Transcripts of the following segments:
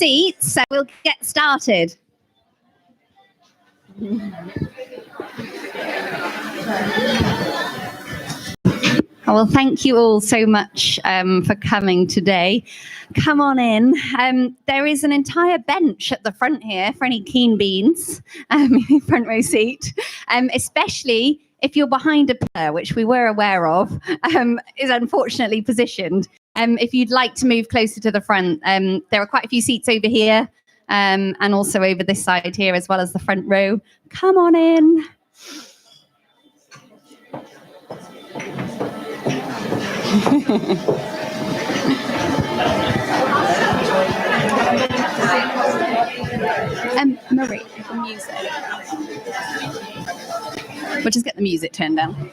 seats, so we'll get started. Well, thank you all so much for coming today. Come on in. There is an entire bench at the front here for any keen beans, front row seat, especially if you're behind a pillar, which we were aware of, is unfortunately positioned. If you'd like to move closer to the front, there are quite a few seats over here and also over this side here, as well as the front row. Come on in. Marie, the music. We'll just get the music turned down.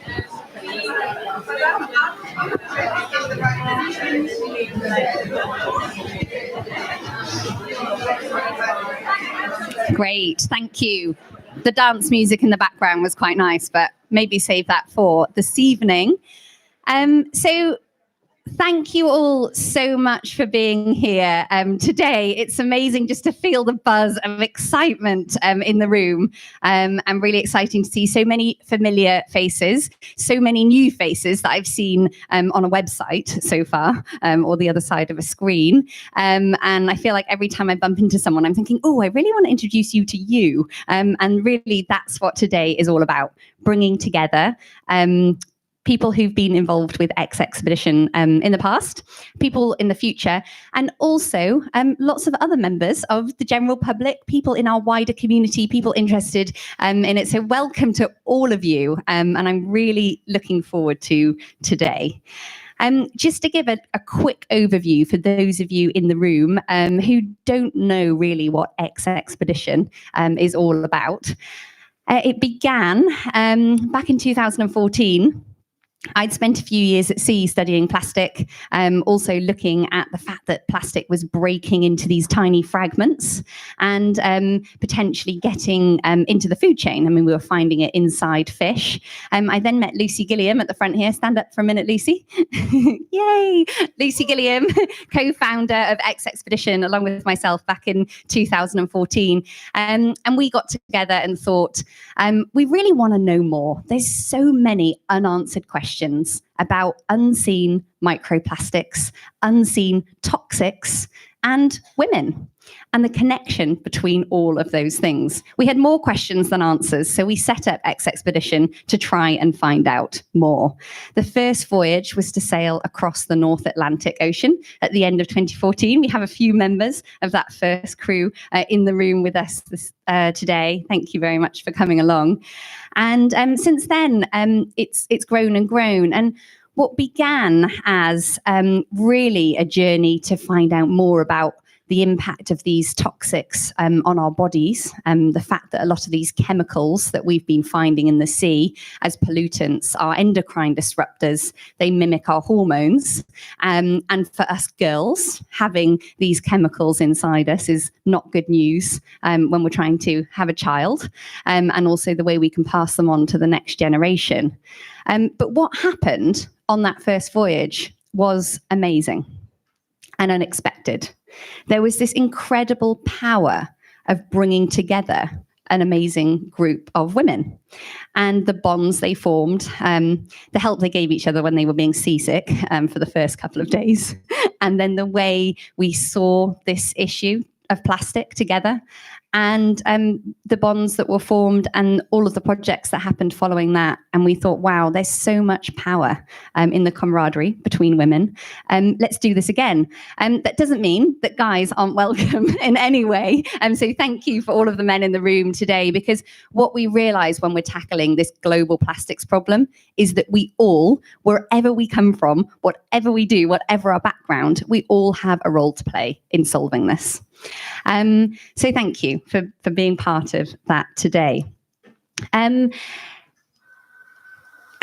Great, thank you. The dance music in the background was quite nice, but maybe save that for this evening. So thank you all so much for being here today. It's amazing just to feel the buzz of excitement in the room, and really exciting to see so many familiar faces, so many new faces that I've seen on a website so far, or the other side of a screen. And I feel like every time I bump into someone, I'm thinking, oh, I really want to introduce you to you. And really, that's what today is all about, bringing together people who've been involved with eXXpedition in the past, people in the future, and also lots of other members of the general public, people in our wider community, people interested in it. So welcome to all of you, and I'm really looking forward to today. Just to give a quick overview for those of you in the room who don't know really what eXXpedition is all about. It began back in 2014. I'd spent a few years at sea studying plastic, also looking at the fact that plastic was breaking into these tiny fragments and potentially getting into the food chain. I mean, we were finding it inside fish. I then met Lucy Gilliam at the front here. Stand up for a minute, Lucy. Yay! Lucy Gilliam, co-founder of eXXpedition, along with myself back in 2014. And we got together and thought, we really want to know more. There's so many unanswered questions about unseen microplastics, unseen toxics, and women, and the connection between all of those things. We had more questions than answers, so we set up eXXpedition to try and find out more. The first voyage was to sail across the North Atlantic Ocean at the end of 2014. We have a few members of that first crew in the room with us today. Thank you very much for coming along. And since then, it's grown and grown. And what began as really a journey to find out more about the impact of these toxics on our bodies, the fact that a lot of these chemicals that we've been finding in the sea as pollutants are endocrine disruptors. They mimic our hormones. And for us girls, having these chemicals inside us is not good news when we're trying to have a child, and also the way we can pass them on to the next generation. But what happened on that first voyage was amazing and unexpected. There was this incredible power of bringing together an amazing group of women, and the bonds they formed, the help they gave each other when they were being seasick for the first couple of days, and then the way we saw this issue of plastic together, and the bonds that were formed and all of the projects that happened following that. And we thought, wow, there's so much power in the camaraderie between women. Let's do this again. That doesn't mean that guys aren't welcome in any way. So thank you for all of the men in the room today, because what we realize when we're tackling this global plastics problem is that we all, wherever we come from, whatever we do, whatever our background, we all have a role to play in solving this. So thank you for being part of that today. I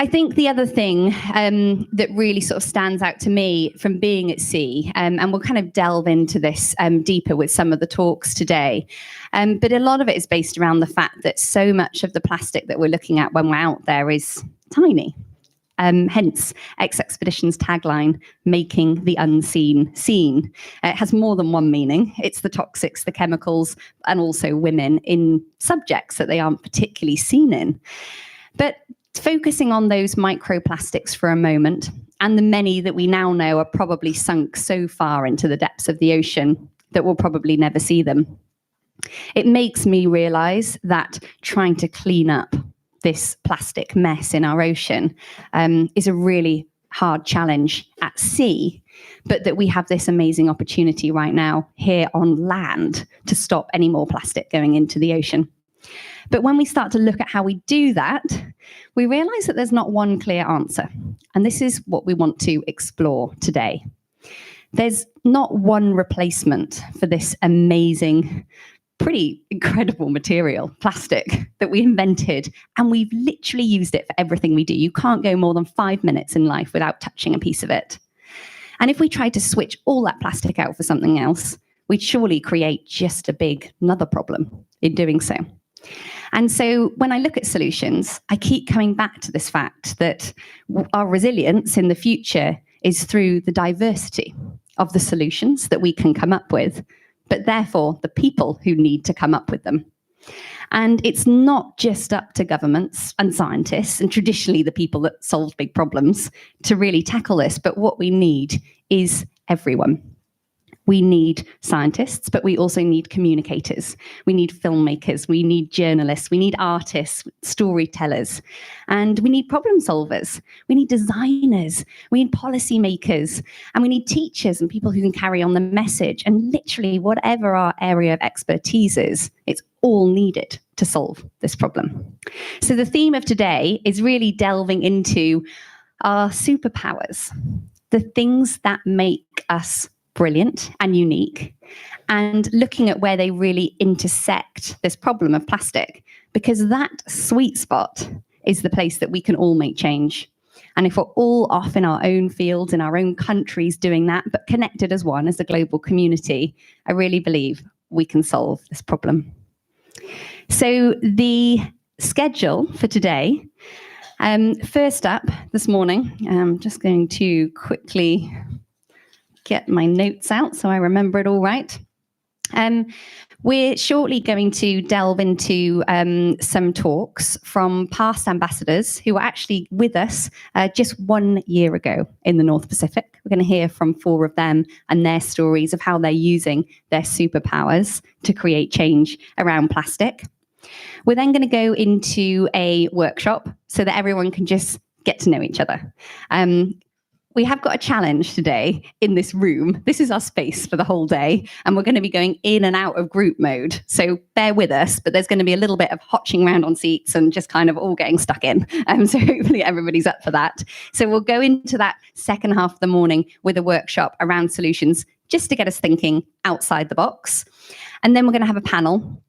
think the other thing that really sort of stands out to me from being at sea, and we'll kind of delve into this deeper with some of the talks today, but a lot of it is based around the fact that so much of the plastic that we're looking at when we're out there is tiny. Hence, eXXpedition's tagline, making the unseen seen. It has more than one meaning. It's the toxics, the chemicals, and also women in subjects that they aren't particularly seen in. But focusing on those microplastics for a moment, and the many that we now know are probably sunk so far into the depths of the ocean that we'll probably never see them. It makes me realize that trying to clean up this plastic mess in our ocean is a really hard challenge at sea, but that we have this amazing opportunity right now here on land to stop any more plastic going into the ocean. But when we start to look at how we do that, we realize that there's not one clear answer. And this is what we want to explore today. There's not one replacement for this amazing, pretty incredible material, plastic, that we invented, and we've literally used it for everything we do. You can't go more than 5 minutes in life without touching a piece of it. And if we tried to switch all that plastic out for something else, we'd surely create just another problem in doing so. And so when I look at solutions, I keep coming back to this fact that our resilience in the future is through the diversity of the solutions that we can come up with, but therefore the people who need to come up with them. And it's not just up to governments and scientists and traditionally the people that solve big problems to really tackle this, but what we need is everyone. We need scientists, but we also need communicators. We need filmmakers, we need journalists, we need artists, storytellers, and we need problem solvers. We need designers, we need policymakers, and we need teachers and people who can carry on the message. And literally whatever our area of expertise is, it's all needed to solve this problem. So the theme of today is really delving into our superpowers, the things that make us brilliant and unique, and looking at where they really intersect this problem of plastic, because that sweet spot is the place that we can all make change. And if we're all off in our own fields, in our own countries doing that, but connected as one, as a global community, I really believe we can solve this problem. So the schedule for today, first up this morning, I'm just going to quickly get my notes out so I remember it all right. We're shortly going to delve into some talks from past ambassadors who were actually with us just 1 year ago in the North Pacific. We're going to hear from 4 of them and their stories of how they're using their superpowers to create change around plastic. We're then going to go into a workshop so that everyone can just get to know each other. We have got a challenge today in this room. This is our space for the whole day, and we're going to be going in and out of group mode. So bear with us, but there's going to be a little bit of hotching around on seats and just kind of all getting stuck in. So hopefully everybody's up for that. So we'll go into that second half of the morning with a workshop around solutions, just to get us thinking outside the box. And then we're going to have a panel.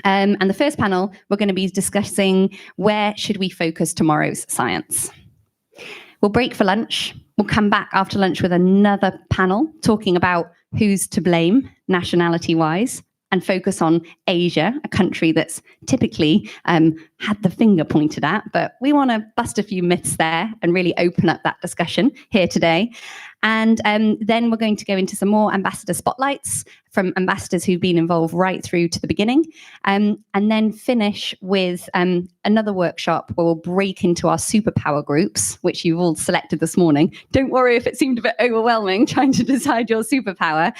And the first panel, we're going to be discussing where should we focus tomorrow's science. We'll break for lunch. We'll come back after lunch with another panel talking about who's to blame nationality-wise, and focus on Asia, a country that's typically had the finger pointed at, but we want to bust a few myths there and really open up that discussion here today. And then we're going to go into some more ambassador spotlights from ambassadors who've been involved right through to the beginning, and then finish with another workshop where we'll break into our superpower groups, which you've all selected this morning. Don't worry if it seemed a bit overwhelming trying to decide your superpower.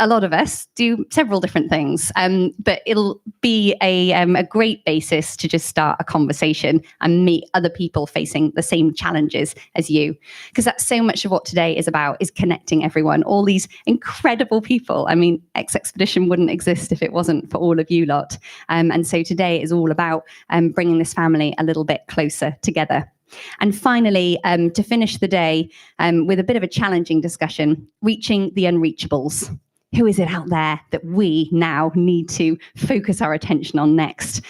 A lot of us do several different things, but it'll be a great basis to just start a conversation and meet other people facing the same challenges as you. Because that's so much of what today is about, is connecting everyone, all these incredible people. I mean, eXXpedition wouldn't exist if it wasn't for all of you lot. And so today is all about bringing this family a little bit closer together. And finally, to finish the day with a bit of a challenging discussion, reaching the unreachables. Who is it out there that we now need to focus our attention on next?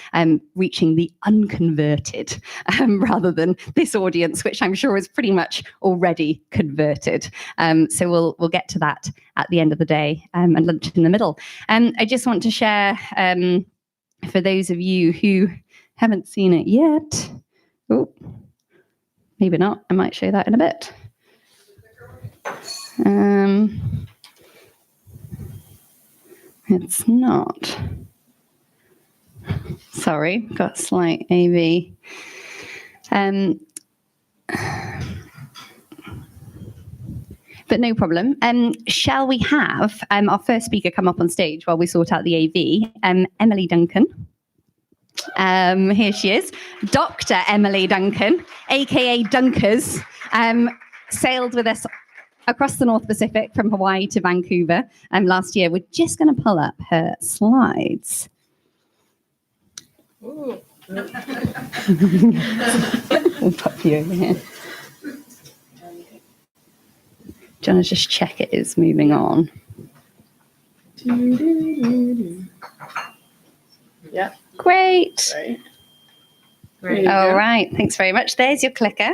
Reaching the unconverted rather than this audience, which I'm sure is pretty much already converted. So we'll get to that at the end of the day and lunch in the middle. I just want to share, for those of you who haven't seen it yet, maybe not. I might show that in a bit. It's not. Sorry, got slight AV. But no problem. Shall we have our first speaker come up on stage while we sort out the AV? Emily Duncan. Here she is. Dr. Emily Duncan, aka Dunkers, sailed with us across the North Pacific from Hawaii to Vancouver last year. We're just going to pull up her slides. Ooh. We'll pop you over here. Do you want to just check it is moving on? Yeah. Great. Great. All right. Thanks very much. There's your clicker.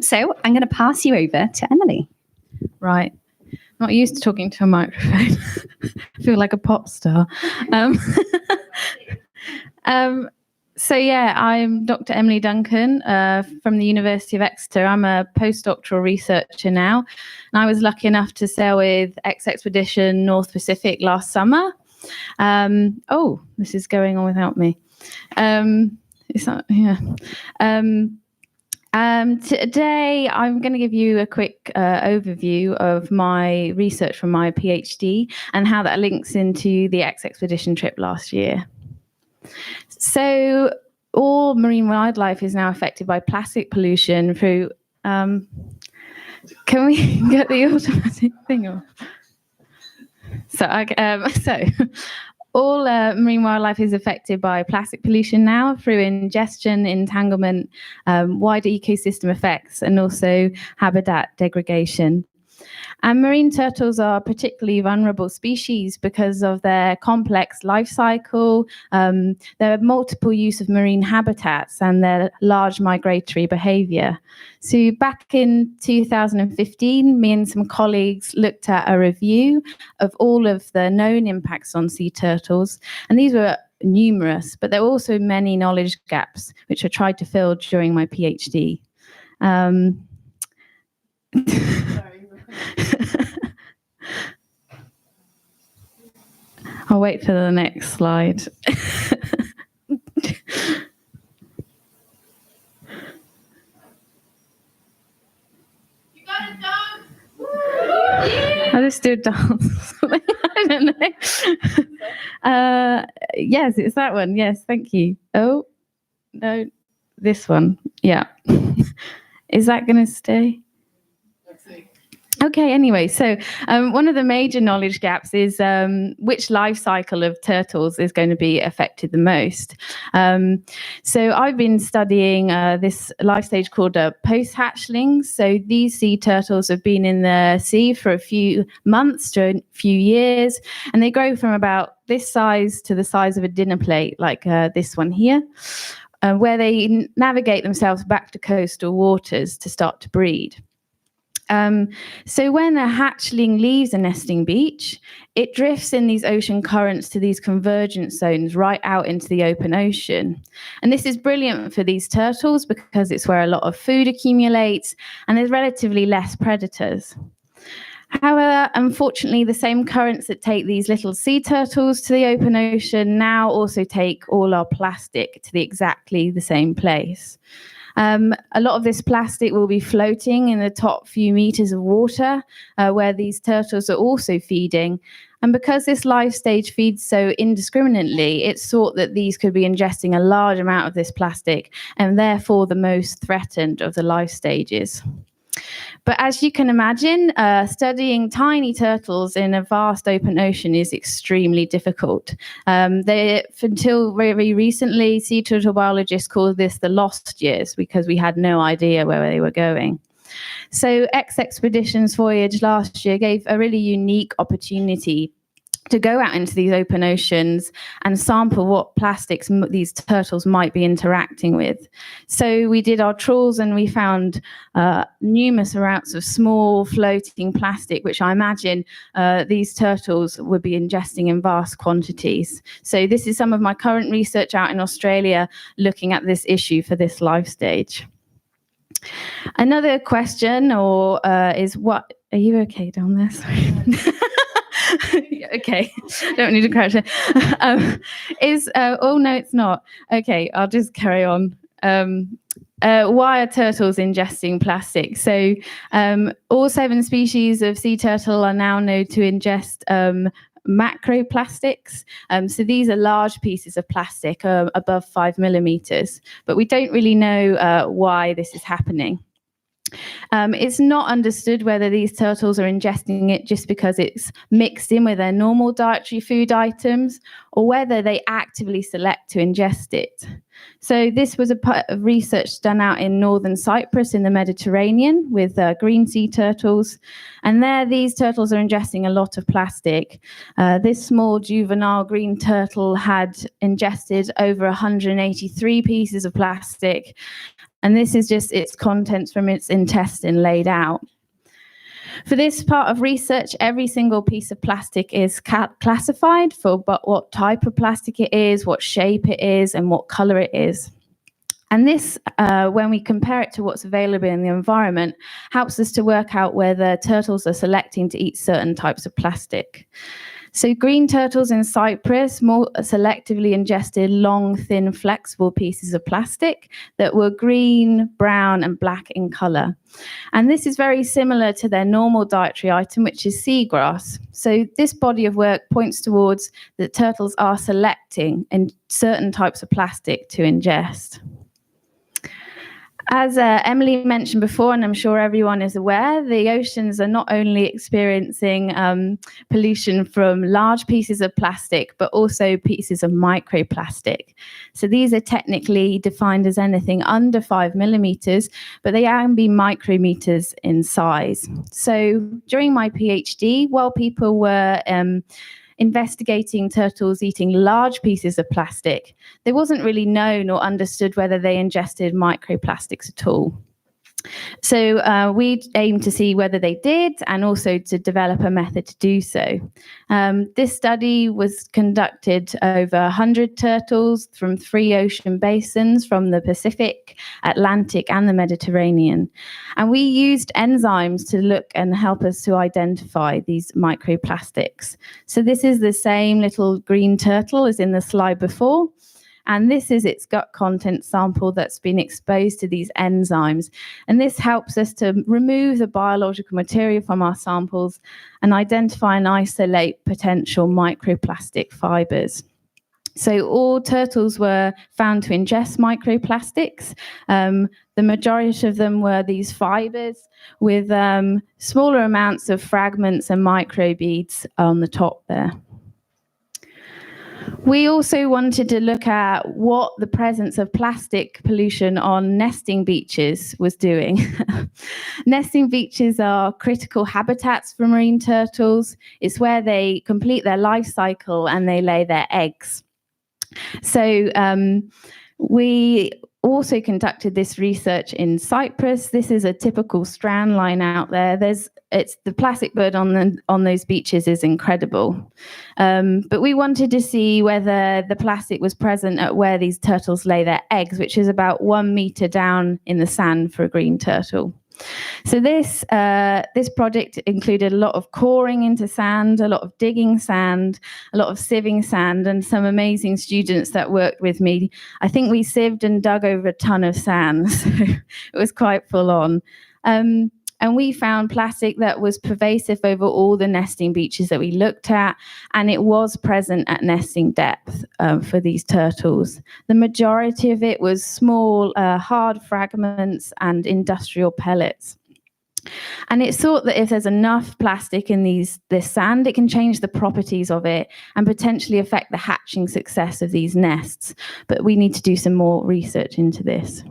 So I'm going to pass you over to Emily. Right. Not used to talking to a microphone. I feel like a pop star. So yeah, I'm Dr. Emily Duncan from the University of Exeter. I'm a postdoctoral researcher now, and I was lucky enough to sail with eXXpedition North Pacific last summer. Oh, this is going on without me. It's not, yeah. Today, I'm going to give you a quick overview of my research from my PhD and how that links into the eXXpedition trip last year. So all marine wildlife is now affected by plastic pollution through... can we get the automatic thing off? So all marine wildlife is affected by plastic pollution now through ingestion, entanglement, wider ecosystem effects, and also habitat degradation. And marine turtles are particularly vulnerable species because of their complex life cycle, their multiple use of marine habitats, and their large migratory behavior. So back in 2015, me and some colleagues looked at a review of all of the known impacts on sea turtles, and these were numerous, but there were also many knowledge gaps, which I tried to fill during my PhD. I'll wait for the next slide. You got it done. I'll just do a dance. I don't know. Yes, it's that one. Yes, thank you. Oh, no, this one. Yeah. Is that going to stay? Okay, anyway, so one of the major knowledge gaps is which life cycle of turtles is going to be affected the most. So I've been studying this life stage called post-hatchlings. So these sea turtles have been in the sea for a few months to a few years, and they grow from about this size to the size of a dinner plate, like this one here, where they navigate themselves back to coastal waters to start to breed. So when a hatchling leaves a nesting beach, it drifts in these ocean currents to these convergence zones right out into the open ocean. And this is brilliant for these turtles because it's where a lot of food accumulates and there's relatively less predators. However, unfortunately, the same currents that take these little sea turtles to the open ocean now also take all our plastic to exactly the same place. A lot of this plastic will be floating in the top few meters of water where these turtles are also feeding. And because this life stage feeds so indiscriminately, it's thought that these could be ingesting a large amount of this plastic and therefore the most threatened of the life stages. But as you can imagine, studying tiny turtles in a vast open ocean is extremely difficult. Until very recently, sea turtle biologists called this the lost years because we had no idea where they were going. So eXXpedition's voyage last year gave a really unique opportunity to go out into these open oceans and sample what plastics these turtles might be interacting with. So we did our trawls and we found numerous amounts of small floating plastic, which I imagine these turtles would be ingesting in vast quantities. So this is some of my current research out in Australia looking at this issue for this life stage. Another question is what, are you okay down there? Sorry. Okay, don't need to crouch there. Oh no, it's not. Okay, I'll just carry on. Why are turtles ingesting plastic? So all 7 species of sea turtle are now known to ingest macroplastics. So these are large pieces of plastic above 5 millimeters, but we don't really know why this is happening. It's not understood whether these turtles are ingesting it just because it's mixed in with their normal dietary food items, or whether they actively select to ingest it. So this was a part of research done out in northern Cyprus in the Mediterranean with green sea turtles. And there, these turtles are ingesting a lot of plastic. This small juvenile green turtle had ingested over 183 pieces of plastic. And this is just its contents from its intestine laid out. For this part of research, every single piece of plastic is classified for what type of plastic it is, what shape it is, and what color it is. And this, when we compare it to what's available in the environment, helps us to work out whether turtles are selecting to eat certain types of plastic. So green turtles in Cyprus more selectively ingested long, thin, flexible pieces of plastic that were green, brown, and black in color. And this is very similar to their normal dietary item, which is seagrass. So this body of work points towards that turtles are selecting in certain types of plastic to ingest. As Emily mentioned before, and I'm sure everyone is aware, the oceans are not only experiencing pollution from large pieces of plastic, but also pieces of microplastic. So these are technically defined as anything under 5 millimeters, but they can be micrometers in size. So during my PhD, while people were investigating turtles eating large pieces of plastic, there wasn't really known or understood whether they ingested microplastics at all. So we aimed to see whether they did, and also to develop a method to do so. This study was conducted over 100 turtles from 3 ocean basins, from the Pacific, Atlantic, and the Mediterranean. And we used enzymes to look and help us to identify these microplastics. So this is the same little green turtle as in the slide before. And this is its gut content sample that's been exposed to these enzymes. And this helps us to remove the biological material from our samples and identify and isolate potential microplastic fibers. So all turtles were found to ingest microplastics. The majority of them were these fibers with smaller amounts of fragments and microbeads on the top there. We also wanted to look at what the presence of plastic pollution on nesting beaches was doing. Nesting beaches are critical habitats for marine turtles. It's where they complete their life cycle and they lay their eggs. So we also conducted this research in Cyprus. This is a typical strand line out there. It's the plastic bird on those beaches is incredible. But we wanted to see whether the plastic was present at where these turtles lay their eggs, which is about 1 meter down in the sand for a green turtle. So this project included a lot of coring into sand, a lot of digging sand, a lot of sieving sand, and some amazing students that worked with me. I think we sieved and dug over a ton of sand, so it was quite full on. And we found plastic that was pervasive over all the nesting beaches that we looked at, and it was present at nesting depth for these turtles. The majority of it was small, hard fragments and industrial pellets. And it's thought that if there's enough plastic in this sand, it can change the properties of it and potentially affect the hatching success of these nests. But we need to do some more research into this.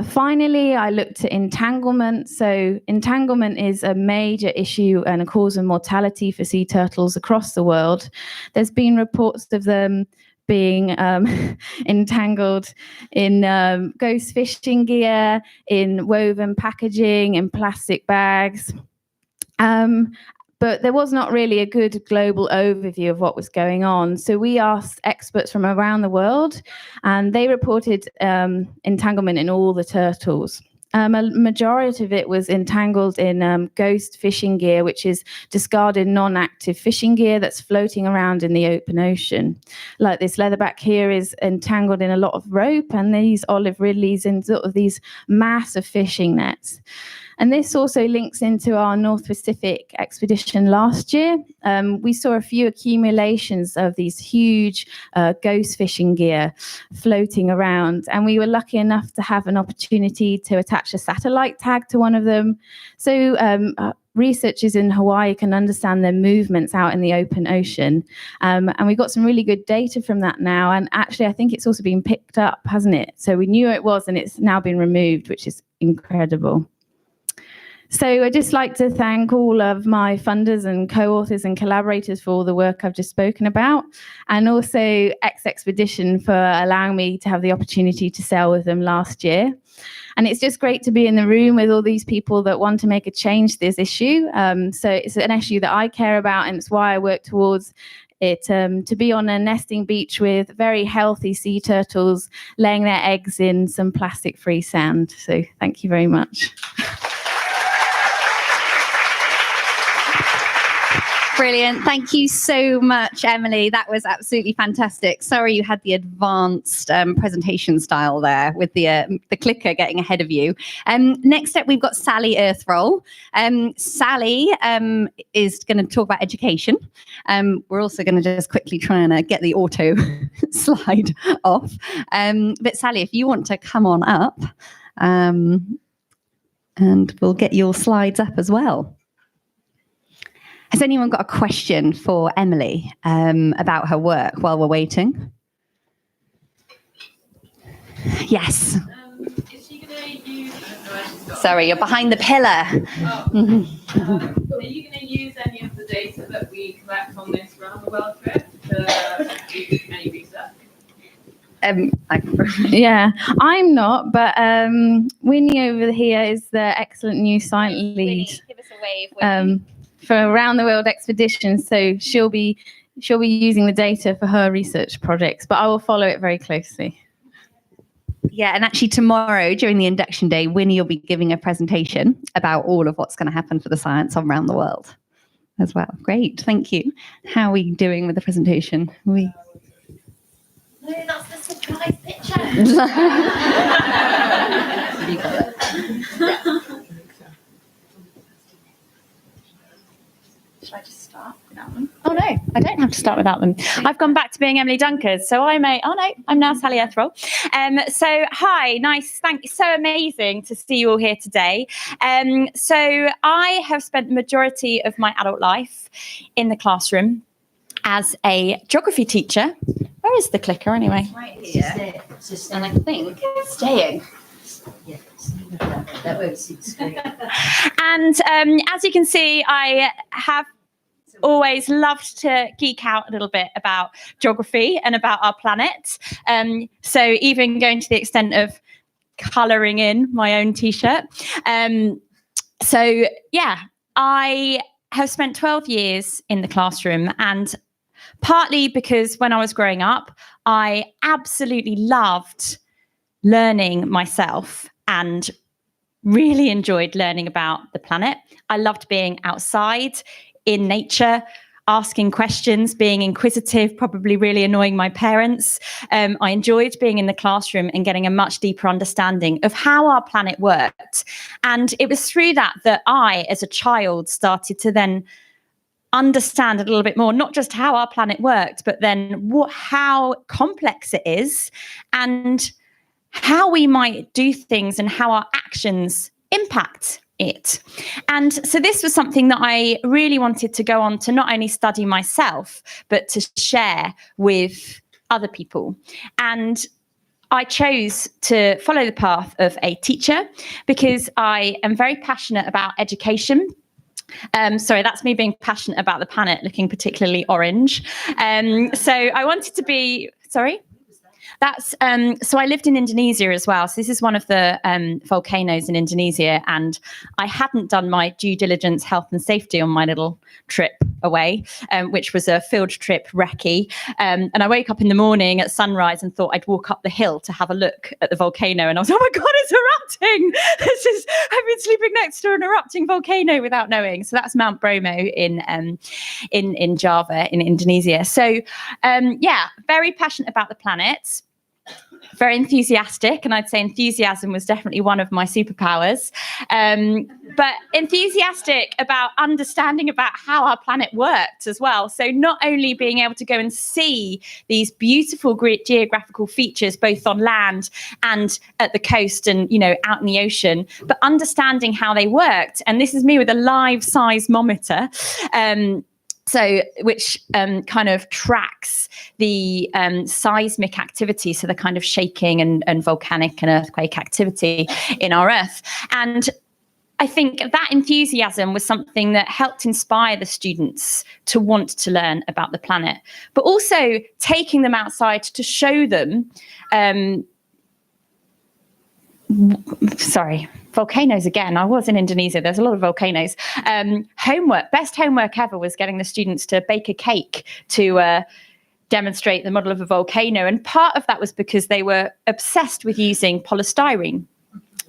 Finally, I looked at entanglement. So entanglement is a major issue and a cause of mortality for sea turtles across the world. There's been reports of them being entangled in ghost fishing gear, in woven packaging, in plastic bags. but there was not really a good global overview of what was going on. So we asked experts from around the world, and they reported entanglement in all the turtles. A majority of it was entangled in ghost fishing gear, which is discarded non-active fishing gear that's floating around in the open ocean. Like this leatherback here is entangled in a lot of rope, and these olive ridleys in sort of these massive fishing nets. And this also links into our North Pacific expedition last year. We saw a few accumulations of these huge ghost fishing gear floating around. And we were lucky enough to have an opportunity to attach a satellite tag to one of them. So researchers in Hawaii can understand their movements out in the open ocean. And we got some really good data from that now. And actually, I think it's also been picked up, hasn't it? So we knew it was, and it's now been removed, which is incredible. So I'd just like to thank all of my funders and co-authors and collaborators for all the work I've just spoken about, and also eXXpedition for allowing me to have the opportunity to sail with them last year. And it's just great to be in the room with all these people that want to make a change to this issue. So it's an issue that I care about, and it's why I work towards it, to be on a nesting beach with very healthy sea turtles laying their eggs in some plastic-free sand. So thank you very much. Brilliant. Thank you so much, Emily. That was absolutely fantastic. Sorry you had the advanced presentation style there with the clicker getting ahead of you. Next up, we've got Sally Earthroll. Sally is going to talk about education. We're also going to just quickly try and get the auto slide off. But Sally, if you want to come on up, and we'll get your slides up as well. Has anyone got a question for Emily about her work while we're waiting? Yes. Is she going to use... Sorry, you're behind the pillar. Are you going to use any of the data that we collect on this round the world trip to do any research? Yeah, I'm not, but Winnie over here is the excellent new science lead. Winnie, give us a wave, Winnie. For Around the World Expedition, so she'll be using the data for her research projects, but I will follow it very closely. Yeah, and actually tomorrow during the induction day, Winnie will be giving a presentation about all of what's going to happen for the science on Around the World as well. Great, thank you. How are we doing with the presentation? No, that's the surprise picture. You got it. Should I just start without them? Oh no, I don't have to start without them. I've gone back to being Emily Dunkers. So I'm now Sally Earthroll. So hi, nice, thank you. So amazing to see you all here today. So I have spent the majority of my adult life in the classroom as a geography teacher. Where is the clicker anyway? Right here. And I think it's staying. Yeah, that won't see the screen. And as you can see, I have always loved to geek out a little bit about geography and about our planet. So even going to the extent of colouring in my own T-shirt. So yeah, I have spent 12 years in the classroom, and partly because when I was growing up, I absolutely loved learning myself and really enjoyed learning about the planet. I loved being outside in nature, asking questions, being inquisitive, probably really annoying my parents. I enjoyed being in the classroom and getting a much deeper understanding of how our planet worked. And it was through that I, as a child, started to then understand a little bit more, not just how our planet worked, but then how complex it is and how we might do things and how our actions impact it. And so this was something that I really wanted to go on to not only study myself, but to share with other people. And I chose to follow the path of a teacher because I am very passionate about education. Sorry, that's me being passionate about the planet, looking particularly orange. So I wanted to be, sorry? That's so I lived in Indonesia as well. So this is one of the volcanoes in Indonesia, and I hadn't done my due diligence, health and safety on my little trip away, which was a field trip recce. And I woke up in the morning at sunrise and thought I'd walk up the hill to have a look at the volcano, and I was, oh my God, it's erupting! I've been sleeping next to an erupting volcano without knowing. So that's Mount Bromo in Java in Indonesia. So very passionate about the planet, very enthusiastic, and I'd say enthusiasm was definitely one of my superpowers, but enthusiastic about understanding about how our planet worked as well. So not only being able to go and see these beautiful great geographical features both on land and at the coast and, you know, out in the ocean, but understanding how they worked. And this is me with a live seismometer, which kind of tracks the seismic activity, so the kind of shaking and volcanic and earthquake activity in our Earth. And I think that enthusiasm was something that helped inspire the students to want to learn about the planet, but also taking them outside to show them volcanoes again. I was in Indonesia. There's a lot of volcanoes. Best homework ever was getting the students to bake a cake to demonstrate the model of a volcano. And part of that was because they were obsessed with using polystyrene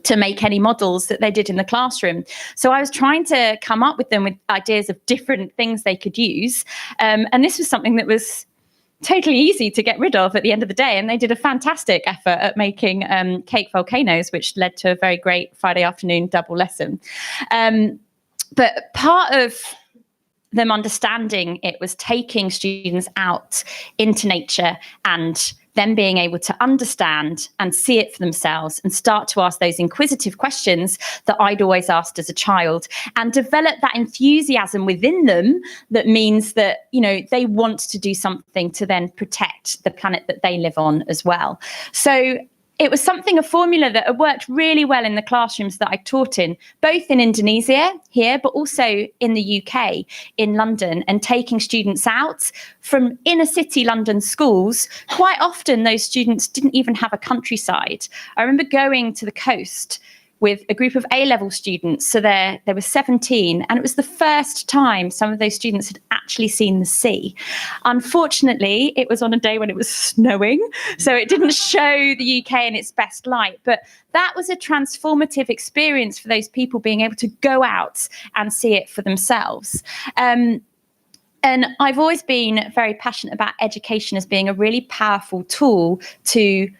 to make any models that they did in the classroom. So I was trying to come up with them with ideas of different things they could use. And this was something that was totally easy to get rid of at the end of the day. And they did a fantastic effort at making cake volcanoes, which led to a very great Friday afternoon double lesson. But part of them understanding it was taking students out into nature and them being able to understand and see it for themselves and start to ask those inquisitive questions that I'd always asked as a child, and develop that enthusiasm within them that means that, you know, they want to do something to then protect the planet that they live on as well. So it was a formula that had worked really well in the classrooms that I taught in, both in Indonesia here, but also in the UK, in London, and taking students out from inner city London schools. Quite often those students didn't even have a countryside. I remember going to the coast with a group of A-level students. So there were 17, and it was the first time some of those students had actually seen the sea. Unfortunately, it was on a day when it was snowing, so it didn't show the UK in its best light. But that was a transformative experience for those people, being able to go out and see it for themselves. And I've always been very passionate about education as being a really powerful tool to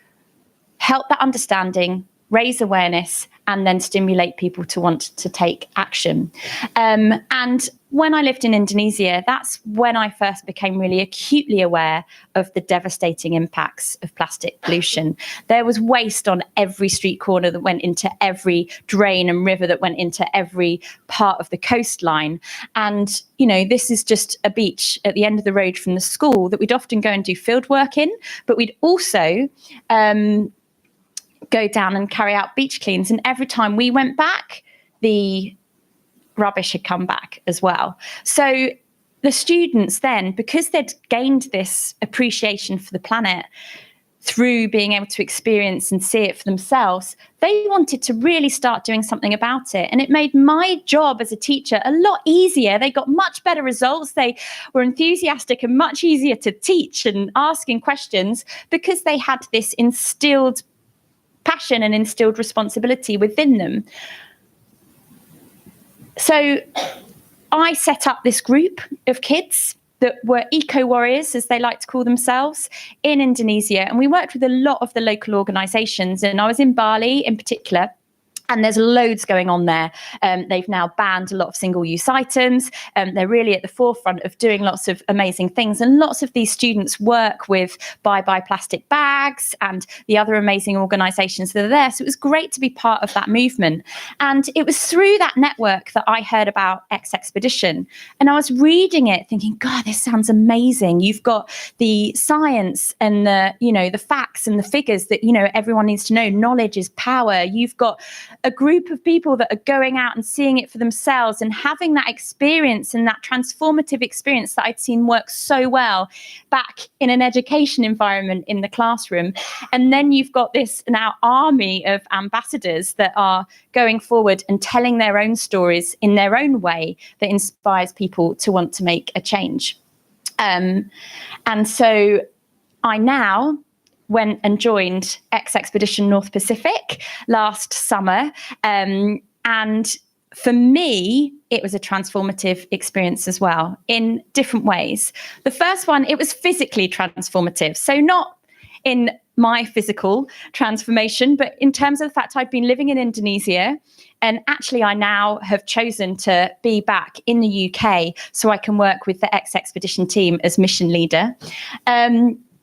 help that understanding, raise awareness, and then stimulate people to want to take action. And when I lived in Indonesia, that's when I first became really acutely aware of the devastating impacts of plastic pollution. There was waste on every street corner that went into every drain and river that went into every part of the coastline. And, you know, this is just a beach at the end of the road from the school that we'd often go and do field work in, but we'd also go down and carry out beach cleans. And every time we went back, the rubbish had come back as well. So the students then, because they'd gained this appreciation for the planet through being able to experience and see it for themselves, they wanted to really start doing something about it. And it made my job as a teacher a lot easier. They got much better results. They were enthusiastic and much easier to teach and asking questions because they had this instilled passion and instilled responsibility within them. So I set up this group of kids that were eco-warriors, as they like to call themselves, in Indonesia. And we worked with a lot of the local organisations. And I was in Bali in particular. And there's loads going on there. They've now banned a lot of single-use items. They're really at the forefront of doing lots of amazing things. And lots of these students work with Bye Bye Plastic Bags and the other amazing organisations that are there. So it was great to be part of that movement. And it was through that network that I heard about eXXpedition. And I was reading it thinking, God, this sounds amazing. You've got the science and the, you know, the facts and the figures that, you know, everyone needs to know. Knowledge is power. You've got a group of people that are going out and seeing it for themselves and having that experience and that transformative experience that I'd seen work so well back in an education environment in the classroom. And then you've got this now army of ambassadors that are going forward and telling their own stories in their own way that inspires people to want to make a change. And so I now went and joined eXXpedition North Pacific last summer. And for me, it was a transformative experience as well in different ways. The first one, it was physically transformative. So not in my physical transformation, but in terms of the fact I'd been living in Indonesia, and actually I now have chosen to be back in the UK so I can work with the eXXpedition team as mission leader.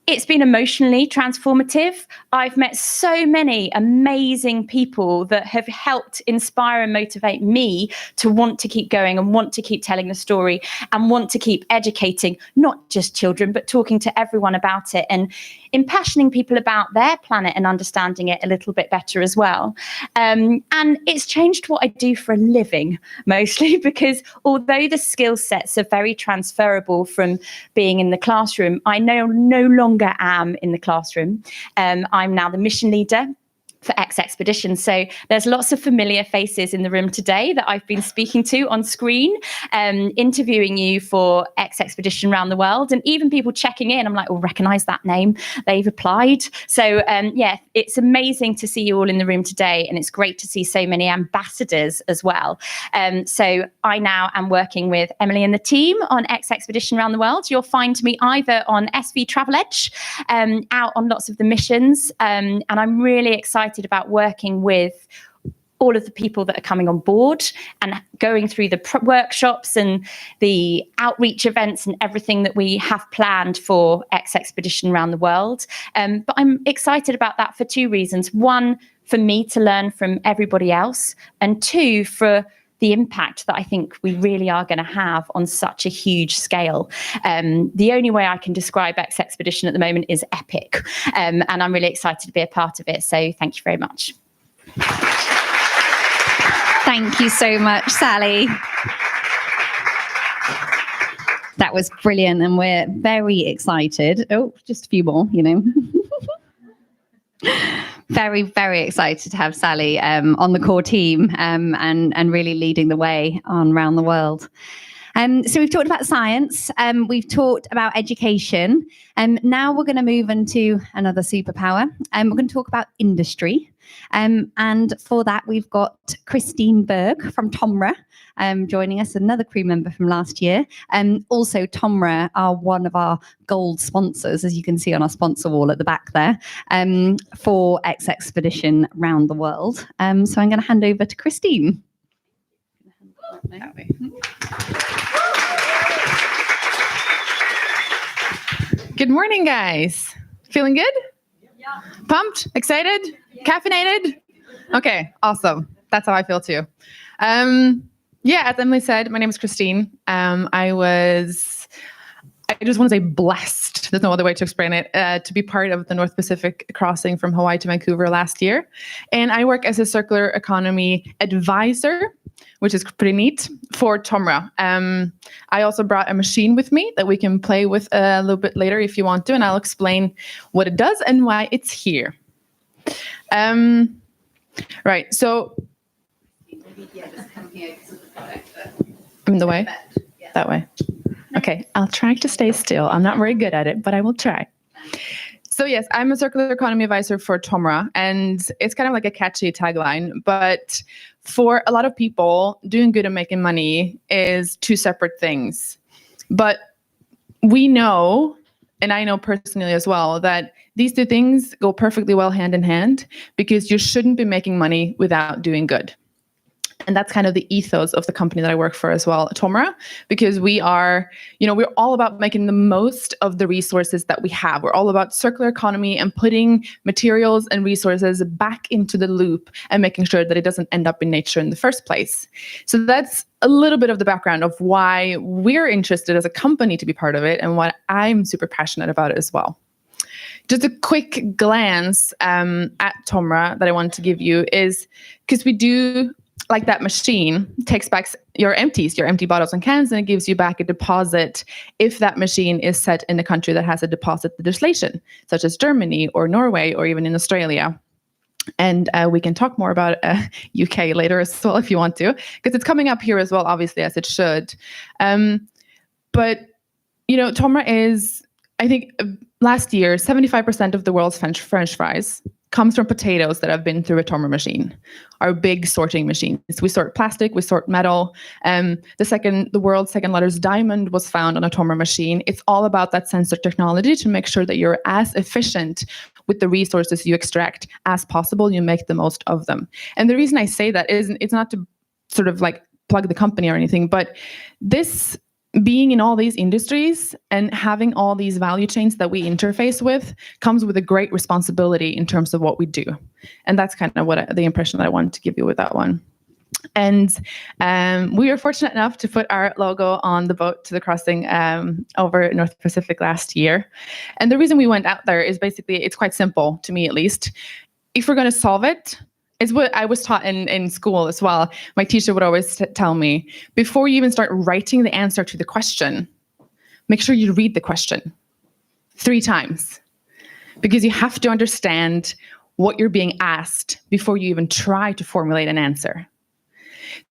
It's been emotionally transformative. I've met so many amazing people that have helped inspire and motivate me to want to keep going and want to keep telling the story and want to keep educating, not just children, but talking to everyone about it and impassioning people about their planet and understanding it a little bit better as well. And it's changed what I do for a living, mostly because although the skill sets are very transferable from being in the classroom, I no longer am in the classroom. I'm now the mission leader for eXXpedition. So there's lots of familiar faces in the room today that I've been speaking to on screen, interviewing you for eXXpedition around the world, and even people checking in. I'm like, oh, recognize that name. They've applied. So yeah, it's amazing to see you all in the room today. And it's great to see so many ambassadors as well. So I now am working with Emily and the team on eXXpedition around the world. You'll find me either on SV Travel Edge, out on lots of the missions. And I'm really excited about working with all of the people that are coming on board and going through the workshops and the outreach events and everything that we have planned for eXXpedition around the world. But I'm excited about that for two reasons. One, for me to learn from everybody else, and two, for the impact that I think we really are going to have on such a huge scale. The only way I can describe eXXpedition at the moment is epic. And I'm really excited to be a part of it. So thank you very much. Thank you so much, Sally. That was brilliant, and we're very excited. Oh, just a few more, you know. Very, very excited to have Sally on the core team and really leading the way on around the world. So we've talked about science, we've talked about education, and now we're going to move into another superpower. We're going to talk about industry. And for that, we've got Christine Berg from Tomra joining us, another crew member from last year. Also, Tomra are one of our gold sponsors, as you can see on our sponsor wall at the back there, for eXXpedition around the world. So I'm going to hand over to Christine. That way. Good morning, guys. Feeling good? Yeah. Pumped? Excited? Yeah. Caffeinated? Okay, awesome. That's how I feel too. Yeah, as Emily said, my name is Christine. I just want to say blessed, there's no other way to explain it, to be part of the North Pacific crossing from Hawaii to Vancouver last year. And I work as a circular economy advisor, which is pretty neat, for Tomra. I also brought a machine with me that we can play with a little bit later if you want to, and I'll explain what it does and why it's here. Right, so I'm in the way? That way. Okay, I'll try to stay still. I'm not very good at it, but I will try. So yes, I'm a circular economy advisor for Tomra, and it's kind of like a catchy tagline, but for a lot of people, doing good and making money is two separate things. But we know, and I know personally as well, that these two things go perfectly well hand in hand, because you shouldn't be making money without doing good. And that's kind of the ethos of the company that I work for as well, Tomra, because we are, we're all about making the most of the resources that we have. We're all about circular economy and putting materials and resources back into the loop and making sure that it doesn't end up in nature in the first place. So that's a little bit of the background of why we're interested as a company to be part of it and what I'm super passionate about it as well. just a quick glance at Tomra that I want to give you is because we do, like that machine takes back your empty bottles and cans, and it gives you back a deposit if that machine is set in a country that has a deposit legislation, such as Germany or Norway or even in Australia. And we can talk more about UK later as well if you want to, because it's coming up here as well, obviously, as it should. But, Tomra is, I think, last year, 75% of the world's French fries comes from potatoes that have been through a Tomra machine, our big sorting machines. We sort plastic, we sort metal. The world's second largest diamond was found on a Tomra machine. It's all about that sensor technology to make sure that you're as efficient with the resources you extract as possible. You make the most of them. And the reason I say that is it's not to sort of like plug the company or anything, but this being in all these industries and having all these value chains that we interface with comes with a great responsibility in terms of what we do. And that's kind of the impression that I wanted to give you with that one. And we were fortunate enough to put our logo on the boat to the crossing over North Pacific last year. And the reason we went out there is basically, it's quite simple, to me at least. If we're going to solve it, it's what I was taught in school as well. My teacher would always tell me, before you even start writing the answer to the question, make sure you read the question 3 times, because you have to understand what you're being asked before you even try to formulate an answer.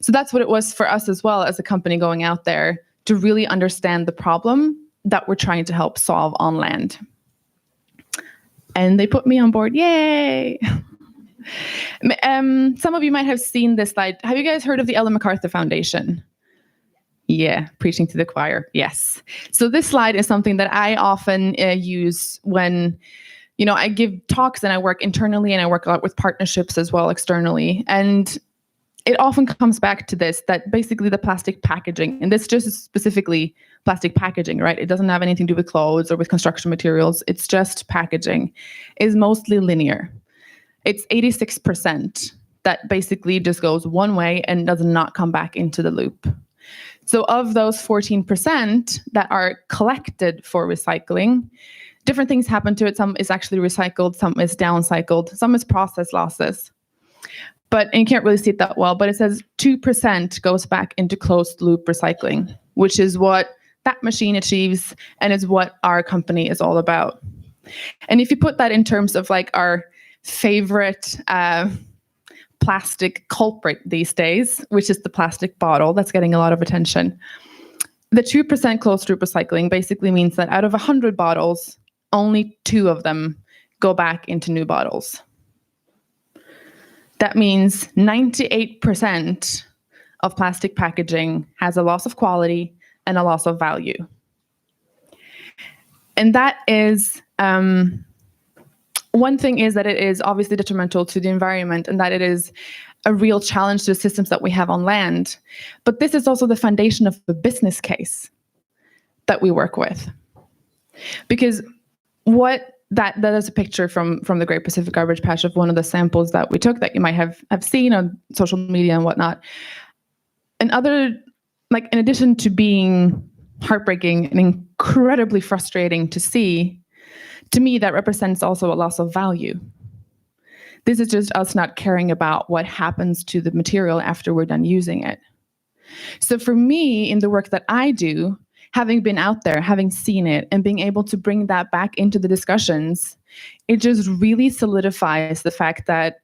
So that's what it was for us as well as a company going out there, to really understand the problem that we're trying to help solve on land. And they put me on board. Yay! Some of you might have seen this slide. Have you guys heard of the Ellen MacArthur Foundation? Yeah, preaching to the choir. Yes. So this slide is something that I often use when, I give talks and I work internally, and I work a lot with partnerships as well externally. And it often comes back to this, that basically the plastic packaging, and this just specifically plastic packaging, right? It doesn't have anything to do with clothes or with construction materials. It's just packaging, is mostly linear. It's 86% that basically just goes one way and does not come back into the loop. So of those 14% that are collected for recycling, different things happen to it. Some is actually recycled, some is downcycled, some is process losses. And you can't really see it that well, but it says 2% goes back into closed loop recycling, which is what that machine achieves and is what our company is all about. And if you put that in terms of like our favorite plastic culprit these days, which is the plastic bottle that's getting a lot of attention. The 2% closed loop recycling basically means that out of 100 bottles, only 2 of them go back into new bottles. That means 98% of plastic packaging has a loss of quality and a loss of value. And that is, one thing is that it is obviously detrimental to the environment, and that it is a real challenge to the systems that we have on land. But this is also the foundation of the business case that we work with. Because that is a picture from the Great Pacific Garbage Patch of one of the samples that we took that you might have seen on social media and whatnot. And in addition to being heartbreaking and incredibly frustrating to see, to me, that represents also a loss of value. This is just us not caring about what happens to the material after we're done using it. So for me, in the work that I do, having been out there, having seen it, and being able to bring that back into the discussions, it just really solidifies the fact that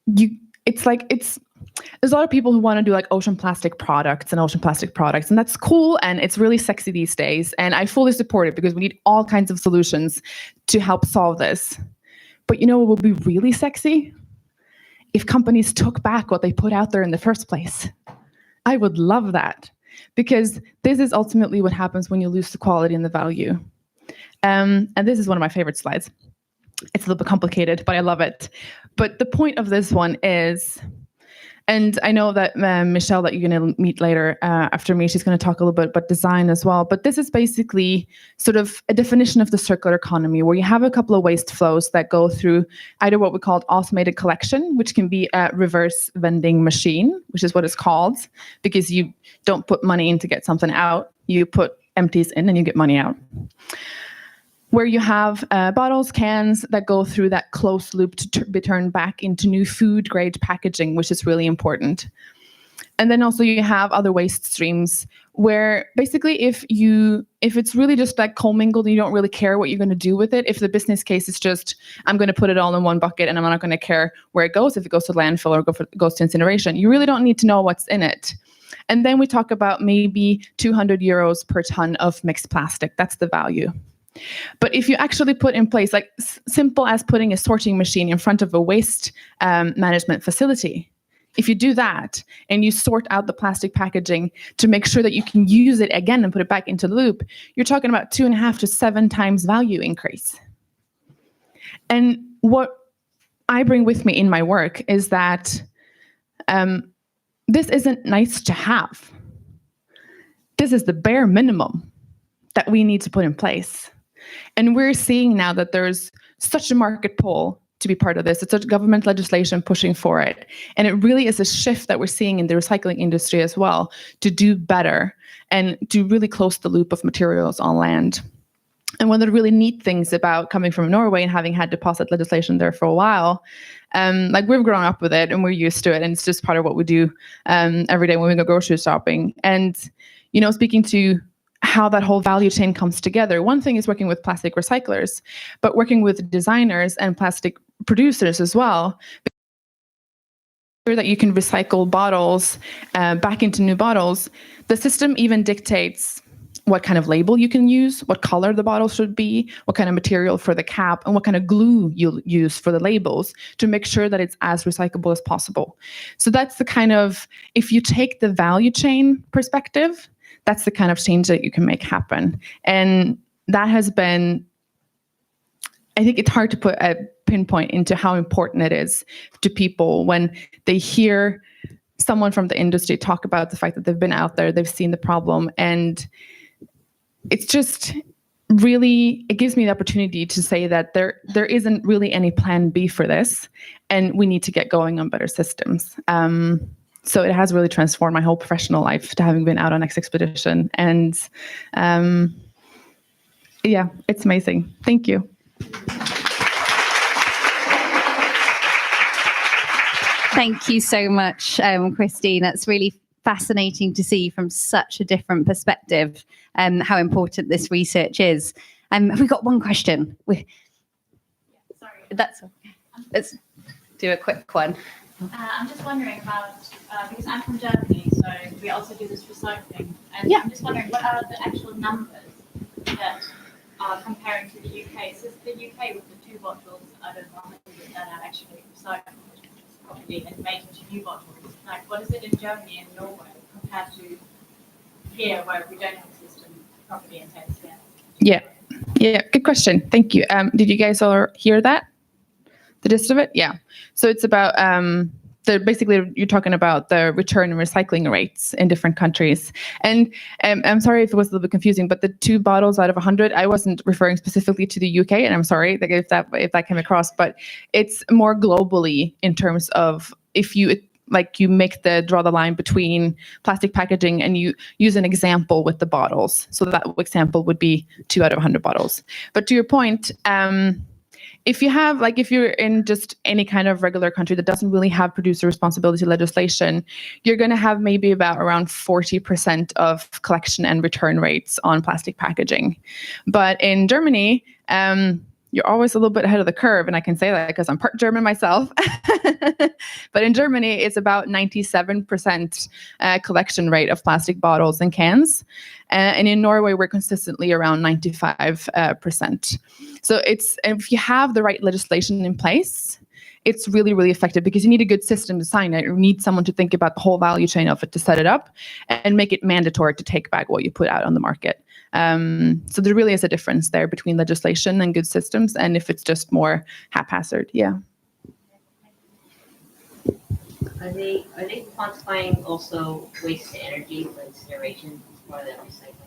there's a lot of people who want to do like ocean plastic products, and that's cool, and it's really sexy these days, and I fully support it because we need all kinds of solutions to help solve this. But what would be really sexy? If companies took back what they put out there in the first place. I would love that, because this is ultimately what happens when you lose the quality and the value. And this is one of my favorite slides. It's a little bit complicated, but I love it. But the point of this one is, and I know that Michelle, that you're going to meet later after me, she's going to talk a little bit about design as well. But this is basically sort of a definition of the circular economy, where you have a couple of waste flows that go through either what we call automated collection, which can be a reverse vending machine, which is what it's called, because you don't put money in to get something out. You put empties in and you get money out. where you have bottles, cans that go through that closed loop to be turned back into new food grade packaging, which is really important. And then also you have other waste streams where basically if it's really just like commingled and you don't really care what you're going to do with it, if the business case is just, I'm going to put it all in one bucket and I'm not going to care where it goes, if it goes to landfill or goes to incineration, you really don't need to know what's in it. And then we talk about maybe 200 euros per ton of mixed plastic. That's the value. But if you actually put in place, like simple as putting a sorting machine in front of a waste management facility, if you do that and you sort out the plastic packaging to make sure that you can use it again and put it back into the loop, you're talking about 2.5 to 7 times value increase. And what I bring with me in my work is that this isn't nice to have. This is the bare minimum that we need to put in place. And we're seeing now that there's such a market pull to be part of this. It's a government legislation pushing for it. And it really is a shift that we're seeing in the recycling industry as well, to do better and to really close the loop of materials on land. And one of the really neat things about coming from Norway and having had deposit legislation there for a while, like we've grown up with it and we're used to it, and it's just part of what we do every day when we go grocery shopping. And, you know, speaking to how that whole value chain comes together. One thing is working with plastic recyclers, but working with designers and plastic producers as well, that you can recycle bottles back into new bottles. The system even dictates what kind of label you can use, what color the bottle should be, what kind of material for the cap, and what kind of glue you'll use for the labels to make sure that it's as recyclable as possible. So that's the kind of, if you take the value chain perspective, that's the kind of change that you can make happen. And that has been, I think it's hard to put a pinpoint into how important it is to people when they hear someone from the industry talk about the fact that they've been out there, they've seen the problem, and it's just really, it gives me the opportunity to say that there isn't really any plan B for this, and we need to get going on better systems. So it has really transformed my whole professional life to having been out on eXXpedition. And yeah, it's amazing. Thank you. Thank you so much, Christine. That's really fascinating to see from such a different perspective how important this research is. Have we got one question? Sorry. Let's do a quick one. I'm just wondering about, because I'm from Germany, so we also do this recycling. And Yeah. I'm just wondering, what are the actual numbers that are comparing to the UK? So the UK with the 2 bottles out of 100 that are actually recycled properly and made into new bottles. Like, what is it in Germany and Norway compared to here, where we don't have a system properly in place yet? Yeah, good question. Thank you. Did you guys all hear that? The gist of it? Yeah. So it's about basically you're talking about the return and recycling rates in different countries. And I'm sorry if it was a little bit confusing, but the 2 bottles out of 100, I wasn't referring specifically to the UK, and I'm sorry if that came across, but it's more globally in terms of if you draw the line between plastic packaging and you use an example with the bottles. So that example would be 2 out of 100 bottles. But to your point, if you're in just any kind of regular country that doesn't really have producer responsibility legislation, you're going to have maybe about around 40% of collection and return rates on plastic packaging. But in Germany, you're always a little bit ahead of the curve, and I can say that because I'm part German myself. But in Germany, it's about 97% collection rate of plastic bottles and cans. And in Norway, we're consistently around 95%. So if you have the right legislation in place, it's really, really effective because you need a good system to sign it. You need someone to think about the whole value chain of it to set it up and make it mandatory to take back what you put out on the market. So there really is a difference there between legislation and good systems, and if it's just more haphazard, yeah. Are they quantifying also waste to energy for incineration as part of that recycling?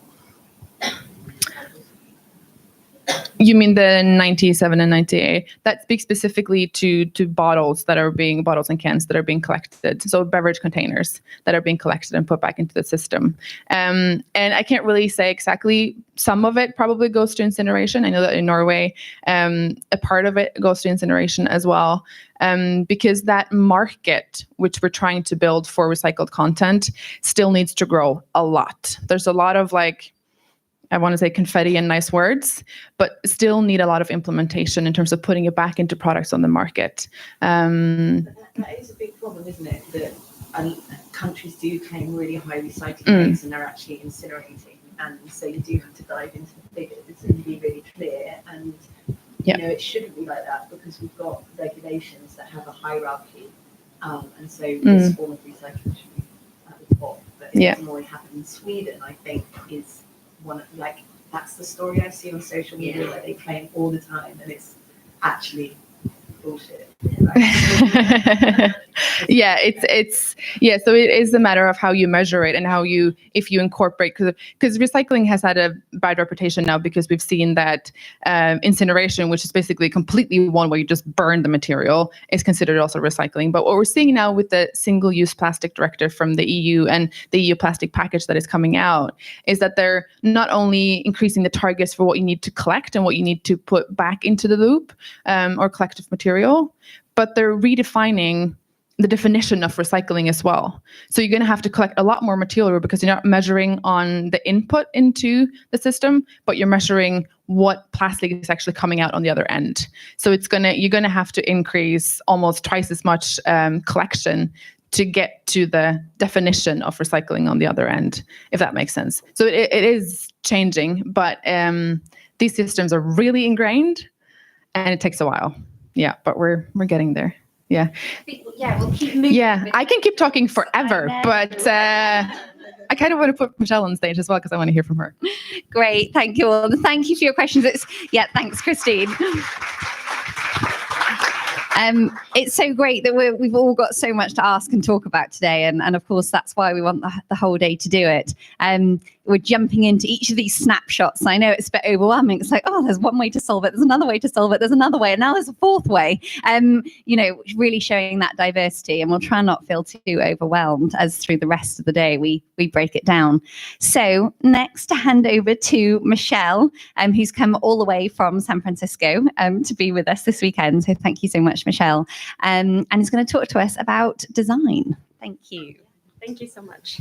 You mean the 97 and 98? That speaks specifically to bottles and cans that are being collected. So beverage containers that are being collected and put back into the system. And I can't really say exactly. Some of it probably goes to incineration. I know that in Norway, a part of it goes to incineration as well. Because that market, which we're trying to build for recycled content, still needs to grow a lot. There's a lot of I want to say confetti and nice words, but still need a lot of implementation in terms of putting it back into products on the market. That is a big problem, isn't it? That countries do claim really high recycling rates and they're actually incinerating. And so you do have to dive into the figures and be really clear. And, you know, it shouldn't be like that because we've got regulations that have a hierarchy. And so this form of recycling should be at the top. But it's more happened in Sweden, I think, is one of, that's the story I see on social media where they claim all the time and it's actually bullshit. So it is a matter of how you measure it and if you incorporate, because recycling has had a bad reputation now because we've seen that incineration, which is basically completely one where you just burn the material, is considered also recycling. But what we're seeing now with the single-use plastic directive from the EU and the EU plastic package that is coming out is that they're not only increasing the targets for what you need to collect and what you need to put back into the loop or collective material, but they're redefining the definition of recycling as well. So you're going to have to collect a lot more material because you're not measuring on the input into the system, but you're measuring what plastic is actually coming out on the other end. So you're going to have to increase almost twice as much collection to get to the definition of recycling on the other end, if that makes sense. So it is changing, but these systems are really ingrained and it takes a while. Yeah, but we're getting there. Yeah. We'll keep moving. Yeah, I can keep talking forever, but I kind of want to put Michelle on stage as well because I want to hear from her. Great, thank you all. Thank you for your questions. Thanks, Christine. It's so great that we've all got so much to ask and talk about today, and of course that's why we want the whole day to do it. We're jumping into each of these snapshots. I know it's a bit overwhelming. It's like, oh, there's one way to solve it. There's another way to solve it. There's another way. And now there's a fourth way. Really showing that diversity. And we'll try not to feel too overwhelmed as through the rest of the day we break it down. So next to hand over to Michelle, who's come all the way from San Francisco to be with us this weekend. So thank you so much, Michelle. And is going to talk to us about design. Thank you. Thank you so much.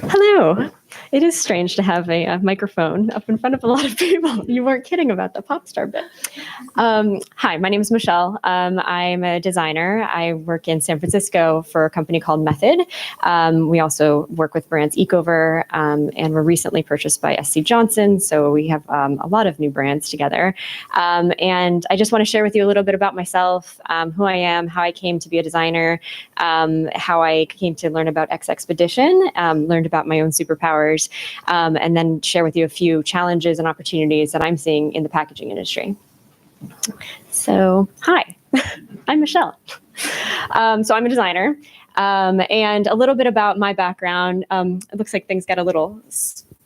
Hello. It is strange to have a microphone up in front of a lot of people. You weren't kidding about the pop star bit. Hi, my name is Michelle. I'm a designer. I work in San Francisco for a company called Method. We also work with brands Ecover, and we're recently purchased by SC Johnson. So we have a lot of new brands together. And I just want to share with you a little bit about myself, who I am, how I came to be a designer, how I came to learn about eXXpedition, learned about my own superpowers, and then share with you a few challenges and opportunities that I'm seeing in the packaging industry. So, hi, I'm Michelle. So I'm a designer, and a little bit about my background. It looks like things got a little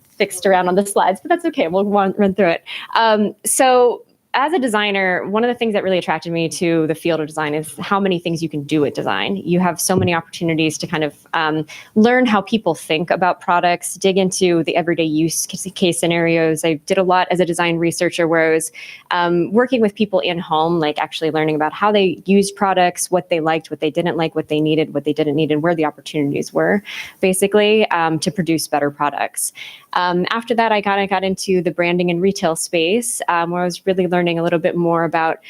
fixed around on the slides, but that's okay. We'll run through it. So as a designer, one of the things that really attracted me to the field of design is how many things you can do with design. You have so many opportunities to kind of learn how people think about products, dig into the everyday use case scenarios. I did a lot as a design researcher where I was working with people in home, like actually learning about how they used products, what they liked, what they didn't like, what they needed, what they didn't need, and where the opportunities were, basically, to produce better products. After that, I got into the branding and retail space, where I was really learning a little bit more about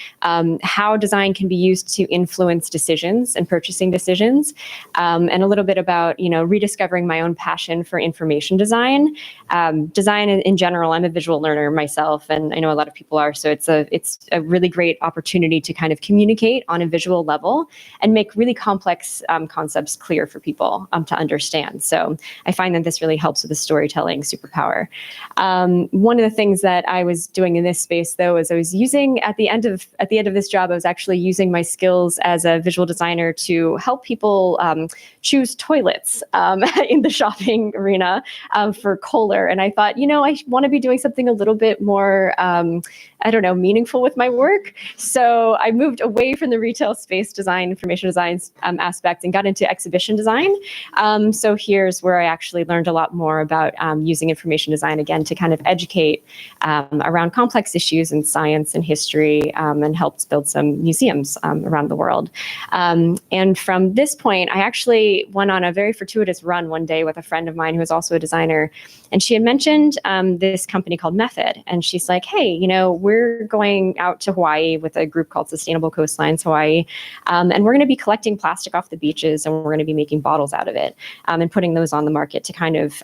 how design can be used to influence decisions and purchasing decisions, and a little bit about, rediscovering my own passion for information design. Design in general, I'm a visual learner myself, and I know a lot of people are, so it's a really great opportunity to kind of communicate on a visual level and make really complex concepts clear for people to understand. So I find that this really helps with the storytelling superpower. One of the things that I was doing in this space, though, is I was using at the end of this job, I was actually using my skills as a visual designer to help people choose toilets in the shopping arena for Kohler. And I thought, I want to be doing something a little bit more, meaningful with my work. So I moved away from the retail space design, information design aspect, and got into exhibition design. So here's where I actually learned a lot more about using information design again to kind of educate around complex issues in science and history, and helped build some museums around the world. And from this point, I actually went on a very fortuitous run one day with a friend of mine who was also a designer. And she had mentioned this company called Method. And she's like, hey, we're going out to Hawaii with a group called Sustainable Coastlines Hawaii. And we're going to be collecting plastic off the beaches, and we're going to be making bottles out of it, and putting those on the market to kind of,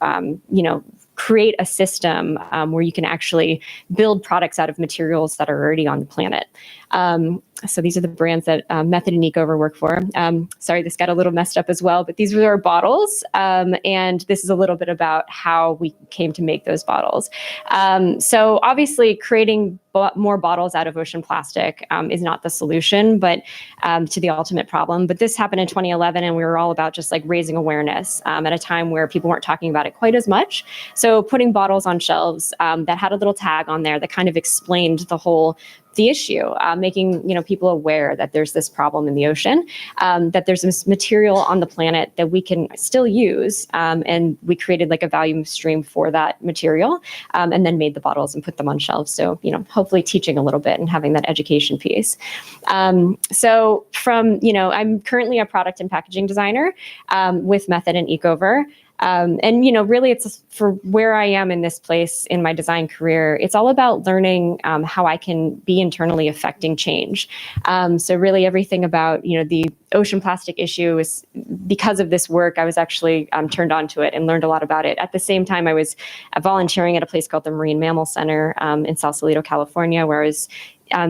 create a system where you can actually build products out of materials that are already on the planet. So these are the brands that Method and eXXover work for. Sorry, this got a little messed up as well, but these were our bottles. And this is a little bit about how we came to make those bottles. So obviously creating more bottles out of ocean plastic is not the solution, but to the ultimate problem. But this happened in 2011, and we were all about just like raising awareness at a time where people weren't talking about it quite as much. So putting bottles on shelves that had a little tag on there that kind of explained the issue, making people aware that there's this problem in the ocean, that there's this material on the planet that we can still use, and we created like a value stream for that material, and then made the bottles and put them on shelves. So hopefully teaching a little bit and having that education piece. So from I'm currently a product and packaging designer with Method and eXXover. And really it's for where I am in this place in my design career, it's all about learning how I can be internally affecting change. So really everything about, the ocean plastic issue is because of this work, I was actually turned on to it and learned a lot about it. At the same time, I was volunteering at a place called the Marine Mammal Center in Sausalito, California, where I was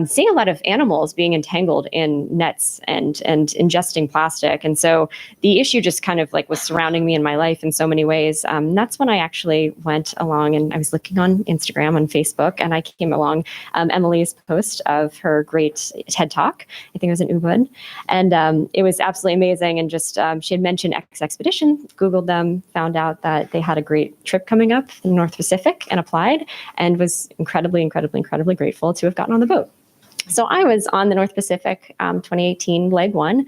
seeing a lot of animals being entangled in nets and ingesting plastic. And so the issue just kind of like was surrounding me in my life in so many ways. That's when I actually went along and I was looking on Instagram, on Facebook, and I came along Emily's post of her great TED Talk. I think it was in Ubud. And it was absolutely amazing. And just she had mentioned eXXpedition, Googled them, found out that they had a great trip coming up in the North Pacific and applied, and was incredibly, incredibly, incredibly grateful to have gotten on the boat. So I was on the North Pacific 2018 leg one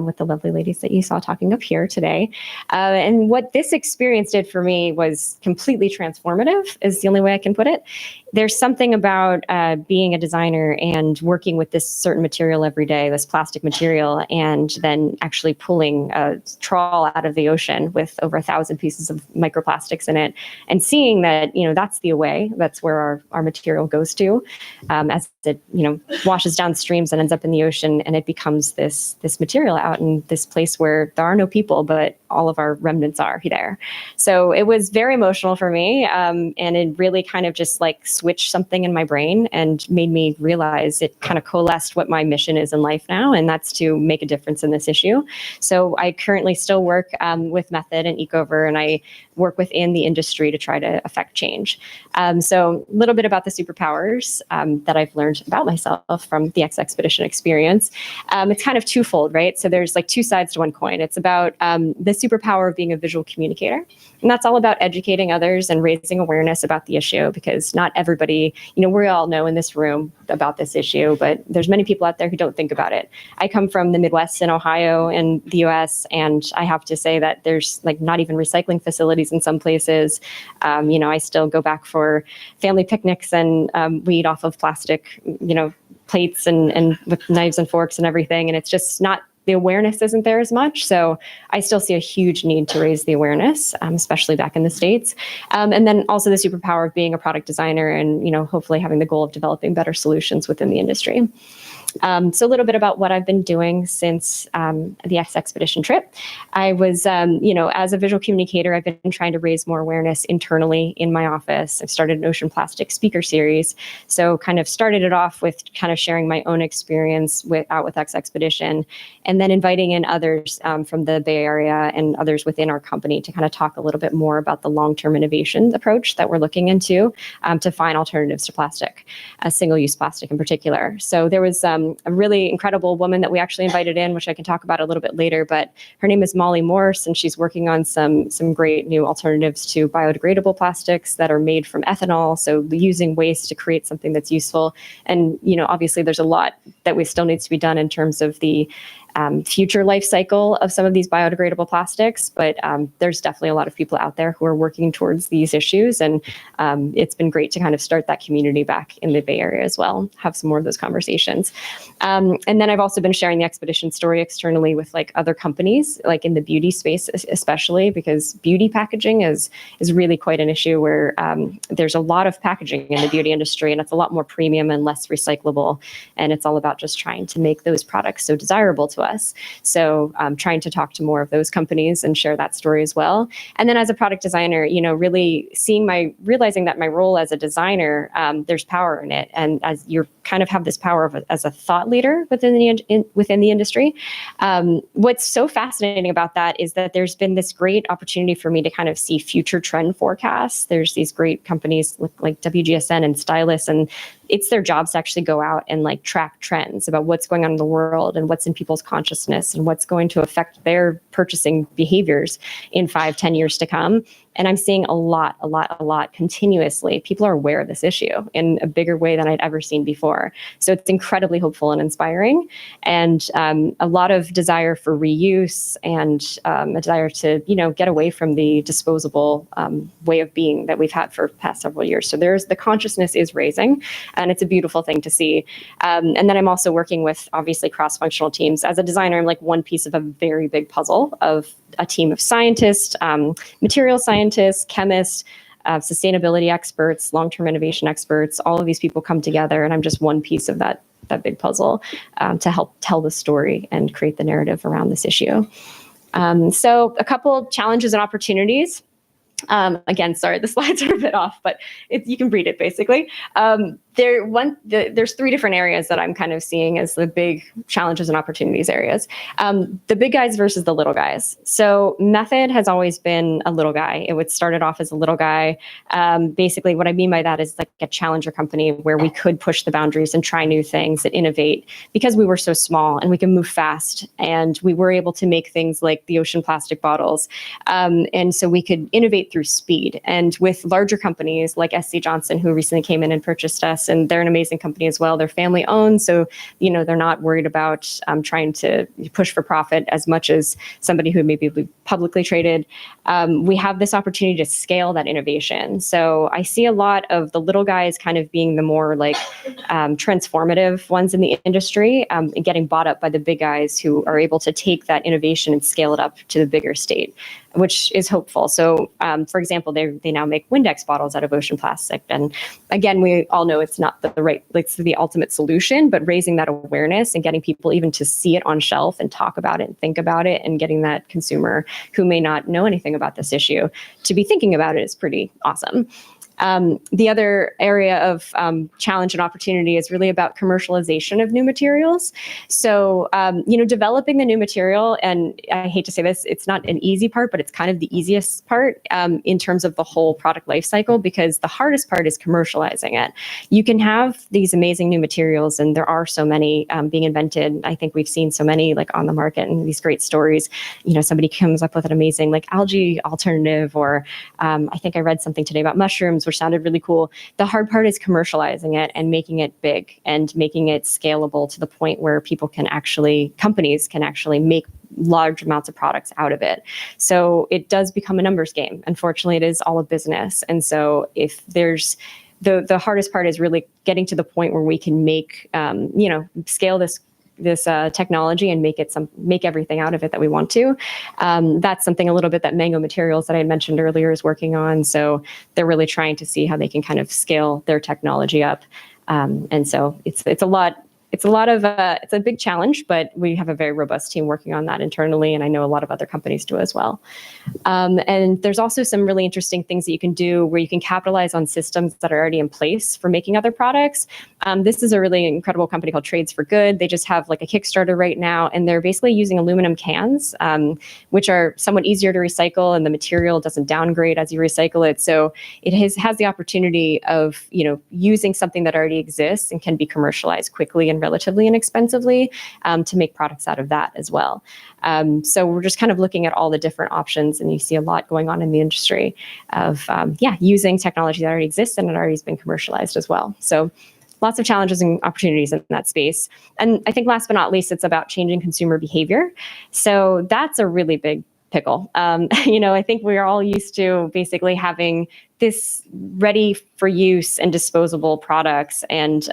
with the lovely ladies that you saw talking up here today. And what this experience did for me was completely transformative, is the only way I can put it. There's something about being a designer and working with this certain material every day, this plastic material, and then actually pulling a trawl out of the ocean with over 1,000 pieces of microplastics in it, and seeing that, that's the away, that's where our material goes to, as it, washes down streams and ends up in the ocean, and it becomes this material out in this place where there are no people, but all of our remnants are there. So it was very emotional for me, and it really kind of just like switched something in my brain and made me realize, it kind of coalesced what my mission is in life now, and that's to make a difference in this issue. So I currently still work with Method and eXXover, and I work within the industry to try to affect change. So a little bit about the superpowers that I've learned about myself from the eXXpedition experience. It's kind of twofold, right? So there's like two sides to one coin. It's about the superpower of being a visual communicator. And that's all about educating others and raising awareness about the issue, because not everybody, we all know in this room about this issue, but there's many people out there who don't think about it. I come from the Midwest in Ohio in the US, and I have to say that there's like not even recycling facilities in some places. I still go back for family picnics, and we eat off of plastic, plates and with knives and forks and everything. And it's just not, the awareness isn't there as much. So I still see a huge need to raise the awareness, especially back in the States. And then also the superpower of being a product designer and, hopefully having the goal of developing better solutions within the industry. So a little bit about what I've been doing since the eXXpedition trip. I was, as a visual communicator, I've been trying to raise more awareness internally in my office. I've started an ocean plastic speaker series. So kind of started it off with kind of sharing my own experience with eXXpedition, and then inviting in others from the Bay Area and others within our company to kind of talk a little bit more about the long-term innovation approach that we're looking into to find alternatives to plastic, single-use plastic in particular. So there was a really incredible woman that we actually invited in, which I can talk about a little bit later, but her name is Molly Morse, and she's working on some great new alternatives to biodegradable plastics that are made from ethanol, so using waste to create something that's useful. And, obviously there's a lot that we still needs to be done in terms of the future life cycle of some of these biodegradable plastics, but there's definitely a lot of people out there who are working towards these issues, and it's been great to kind of start that community back in the Bay Area as well, have some more of those conversations. And then I've also been sharing the expedition story externally with like other companies, like in the beauty space, especially because beauty packaging is really quite an issue where there's a lot of packaging in the beauty industry, and it's a lot more premium and less recyclable, and it's all about just trying to make those products so desirable to us. So trying to talk to more of those companies and share that story as well. And then as a product designer, really realizing that my role as a designer, there's power in it. And as you kind of have this power as a thought leader within the industry. What's so fascinating about that is that there's been this great opportunity for me to kind of see future trend forecasts. There's these great companies like WGSN and Stylus, and it's their jobs to actually go out and like track trends about what's going on in the world and what's in people's consciousness and what's going to affect their purchasing behaviors in 5-10 years to come. And I'm seeing a lot continuously. People are aware of this issue in a bigger way than I'd ever seen before. So it's incredibly hopeful and inspiring, and a lot of desire for reuse and a desire to, get away from the disposable way of being that we've had for the past several years. So the consciousness is raising, and it's a beautiful thing to see. And then I'm also working with obviously cross-functional teams. As a designer, I'm like one piece of a very big puzzle of a team of scientists, material scientists, chemists, sustainability experts, long-term innovation experts. All of these people come together, and I'm just one piece of that big puzzle to help tell the story and create the narrative around this issue. So a couple challenges and opportunities. Again, sorry, the slides are a bit off, but you can read it basically. There's 3 different areas that I'm kind of seeing as the big challenges and opportunities areas. The big guys versus the little guys. So Method has always been a little guy. It started off as a little guy. Basically, what I mean by that is like a challenger company where we could push the boundaries and try new things and innovate because we were so small and we can move fast, and we were able to make things like the ocean plastic bottles. And so we could innovate through speed. And with larger companies like SC Johnson, who recently came in and purchased us, and they're an amazing company as well. They're family owned, so they're not worried about trying to push for profit as much as somebody who maybe be publicly traded. We have this opportunity to scale that innovation. So I see a lot of the little guys kind of being the more like transformative ones in the industry, and getting bought up by the big guys who are able to take that innovation and scale it up to the bigger state, which is hopeful. So, for example, they now make Windex bottles out of ocean plastic. And again, we all know it's not it's the ultimate solution, but raising that awareness and getting people even to see it on shelf and talk about it and think about it, and getting that consumer who may not know anything about this issue to be thinking about it is pretty awesome. The other area of challenge and opportunity is really about commercialization of new materials. So, developing the new material, and I hate to say this, it's not an easy part, but it's kind of the easiest part in terms of the whole product life cycle, because the hardest part is commercializing it. You can have these amazing new materials, and there are so many being invented. I think we've seen so many like on the market and these great stories. Somebody comes up with an amazing like algae alternative, or I think I read something today about mushrooms, which sounded really cool. The hard part is commercializing it and making it big and making it scalable to the point where companies can actually make large amounts of products out of it. So it does become a numbers game. Unfortunately, it is all a business. And so if there's the hardest part is really getting to the point where we can make, scale this technology and make everything out of it that we want to. That's something a little bit that Mango Materials that I had mentioned earlier is working on. So they're really trying to see how they can kind of scale their technology up. And so it's a lot it's a big challenge, but we have a very robust team working on that internally, and I know a lot of other companies do as well. And there's also some really interesting things that you can do where you can capitalize on systems that are already in place for making other products. This is a really incredible company called Trades for Good. They just have like a Kickstarter right now, and they're basically using aluminum cans, which are somewhat easier to recycle, and the material doesn't downgrade as you recycle it. So it has the opportunity of, using something that already exists and can be commercialized quickly and relatively inexpensively, to make products out of that as well. So we're just kind of looking at all the different options, and you see a lot going on in the industry of using technology that already exists and it already has been commercialized as well. So lots of challenges and opportunities in that space. And I think last but not least, it's about changing consumer behavior. So that's a really big pickle. I think we're all used to basically having this ready for use and disposable products, and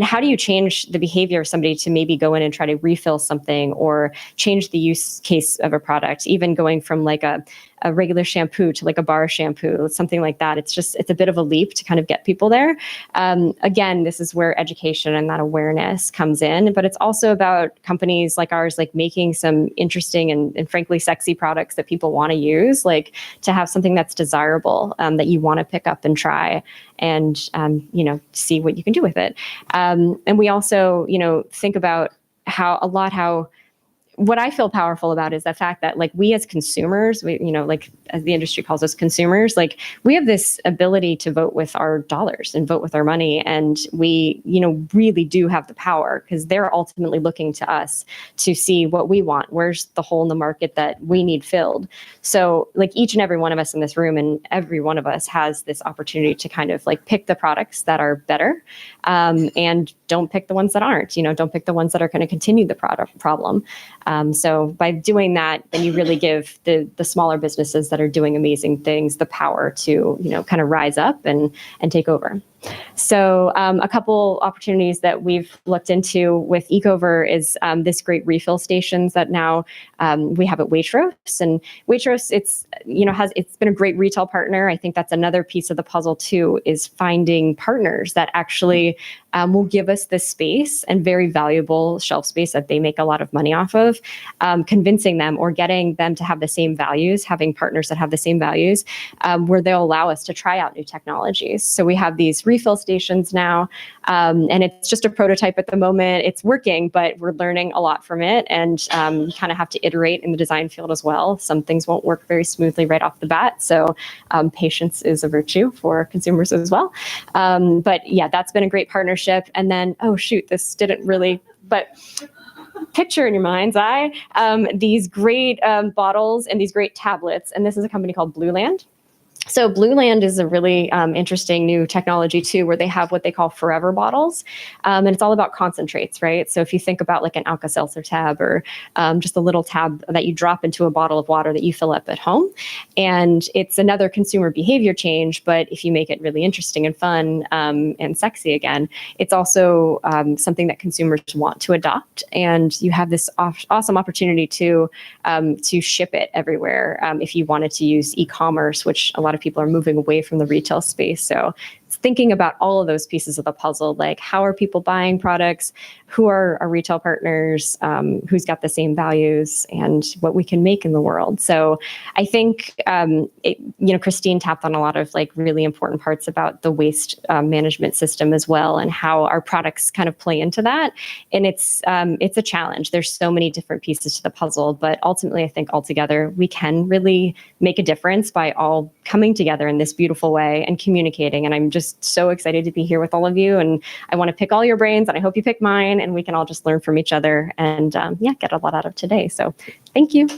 how do you change the behavior of somebody to maybe go in and try to refill something or change the use case of a product, even going from like a regular shampoo to like a bar shampoo, something like that. It's a bit of a leap to kind of get people there. Again, this is where education and that awareness comes in, but it's also about companies like ours, like making some interesting and frankly sexy products that people want to use, like to have something that's desirable, that you want to pick up and try and, see what you can do with it. And we also, think about how what I feel powerful about is the fact that like we as consumers, like as the industry calls us consumers, like we have this ability to vote with our dollars and vote with our money. And we, really do have the power because they're ultimately looking to us to see what we want. Where's the hole in the market that we need filled? So like each and every one of us in this room and every one of us has this opportunity to kind of like pick the products that are better, and don't pick the ones that aren't, don't pick the ones that are going to continue the problem. So by doing that, then you really give the smaller businesses that are doing amazing things the power to, kind of rise up and take over. So a couple opportunities that we've looked into with Ecover is this great refill stations that now we have at Waitrose. And Waitrose, it's been a great retail partner. I think that's another piece of the puzzle too, is finding partners that actually will give us this space and very valuable shelf space that they make a lot of money off of, convincing them or getting them to have the same values, having partners that have the same values, where they'll allow us to try out new technologies. So we have these refill stations now, and it's just a prototype at the moment. It's working, but we're learning a lot from it, and you kind of have to iterate in the design field as well. Some things won't work very smoothly right off the bat, so patience is a virtue for consumers as well. But yeah, that's been a great partnership. And then, this didn't really, but picture in your mind's eye these great bottles and these great tablets. And this is a company called Blueland. So Blueland is a really interesting new technology too, where they have what they call forever bottles. And it's all about concentrates, right? So if you think about like an Alka-Seltzer tab or just a little tab that you drop into a bottle of water that you fill up at home. And it's another consumer behavior change, but if you make it really interesting and fun and sexy again, it's also something that consumers want to adopt. And you have this awesome opportunity to ship it everywhere if you wanted to use e-commerce, which a lot of people are moving away from the retail space. So it's thinking about all of those pieces of the puzzle, like how are people buying products, who are our retail partners, who's got the same values, and what we can make in the world. So I think, Christine tapped on a lot of like really important parts about the waste management system as well, and how our products kind of play into that. And it's a challenge. There's so many different pieces to the puzzle, but ultimately I think altogether we can really make a difference by all coming together in this beautiful way and communicating. And I'm just so excited to be here with all of you. And I want to pick all your brains, and I hope you pick mine, and we can all just learn from each other and get a lot out of today. So thank you.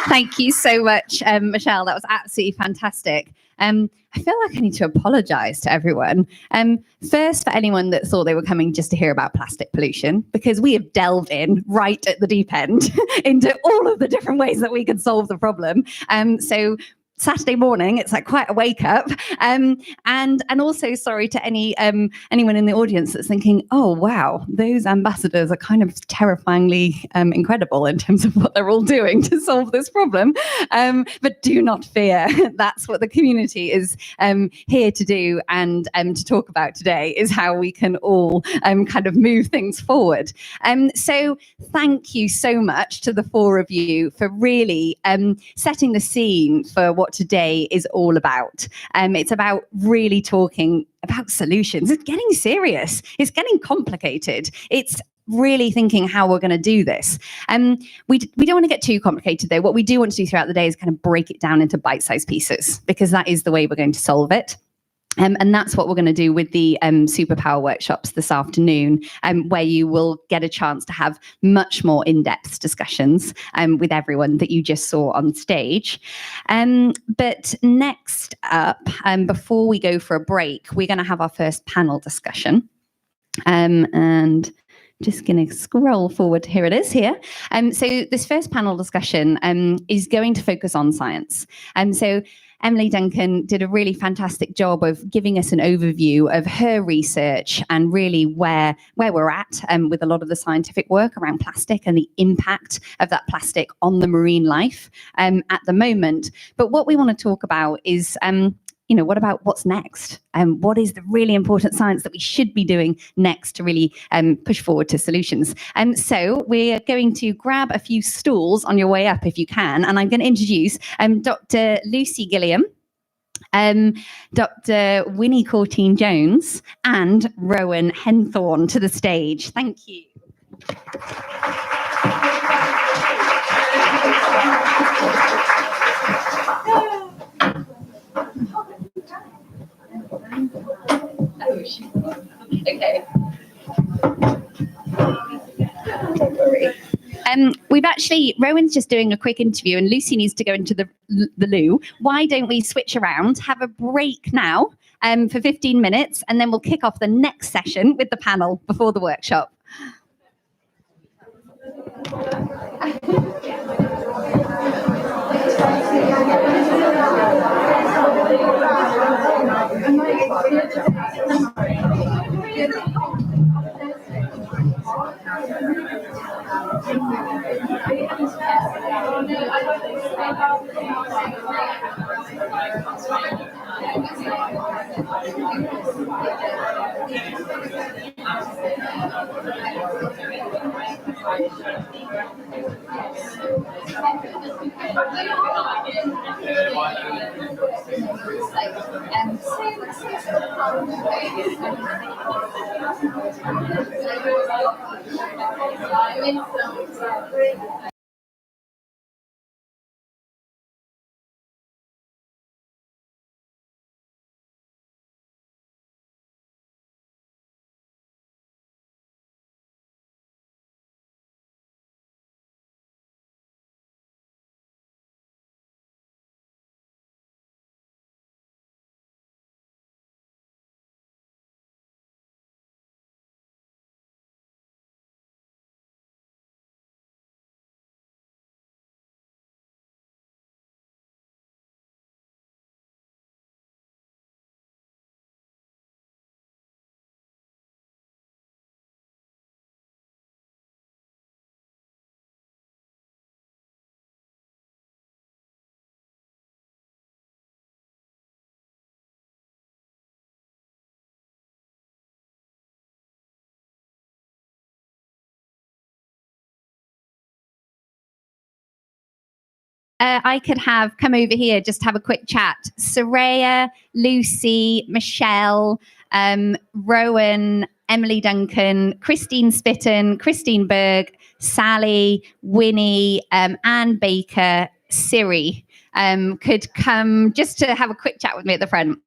Thank you so much, Michelle. That was absolutely fantastic. I feel like I need to apologize to everyone. First, for anyone that thought they were coming just to hear about plastic pollution, because we have delved in right at the deep end into all of the different ways that we could solve the problem. So Saturday morning. It's like quite a wake up. And also sorry to anyone in the audience that's thinking, oh wow, those ambassadors are kind of terrifyingly incredible in terms of what they're all doing to solve this problem. But do not fear. That's what the community is here to do and to talk about today, is how we can all kind of move things forward. So thank you so much to the four of you for really setting the scene for what today is all about. It's about really talking about solutions. It's getting serious. It's getting complicated. It's really thinking how we're going to do this. We don't want to get too complicated though. What we do want to do throughout the day is kind of break it down into bite-sized pieces, because that is the way we're going to solve it. And that's what we're going to do with the superpower workshops this afternoon, where you will get a chance to have much more in-depth discussions with everyone that you just saw on stage. But next up, before we go for a break, we're going to have our first panel discussion. And just going to scroll forward. Here it is here. So this first panel discussion is going to focus on science. So Emily Duncan did a really fantastic job of giving us an overview of her research and really where we're at with a lot of the scientific work around plastic and the impact of that plastic on the marine life at the moment. But what we want to talk about is what about what's next? What is the really important science that we should be doing next to really push forward to solutions? So we're going to grab a few stools on your way up if you can, and I'm going to introduce Dr. Lucy Gilliam, Dr. Winnie Courtine-Jones, and Rowan Henthorne to the stage. Thank you. Okay. We've actually, Rowan's just doing a quick interview and Lucy needs to go into the loo. Why don't we switch around, have a break now for 15 minutes, and then we'll kick off the next session with the panel before the workshop. I could have come over here, just have a quick chat. Soraya, Lucy, Michelle, Rowan, Emily Duncan, Christine Spitten, Christine Berg, Sally, Winnie, Anne Baker, Siri could come just to have a quick chat with me at the front.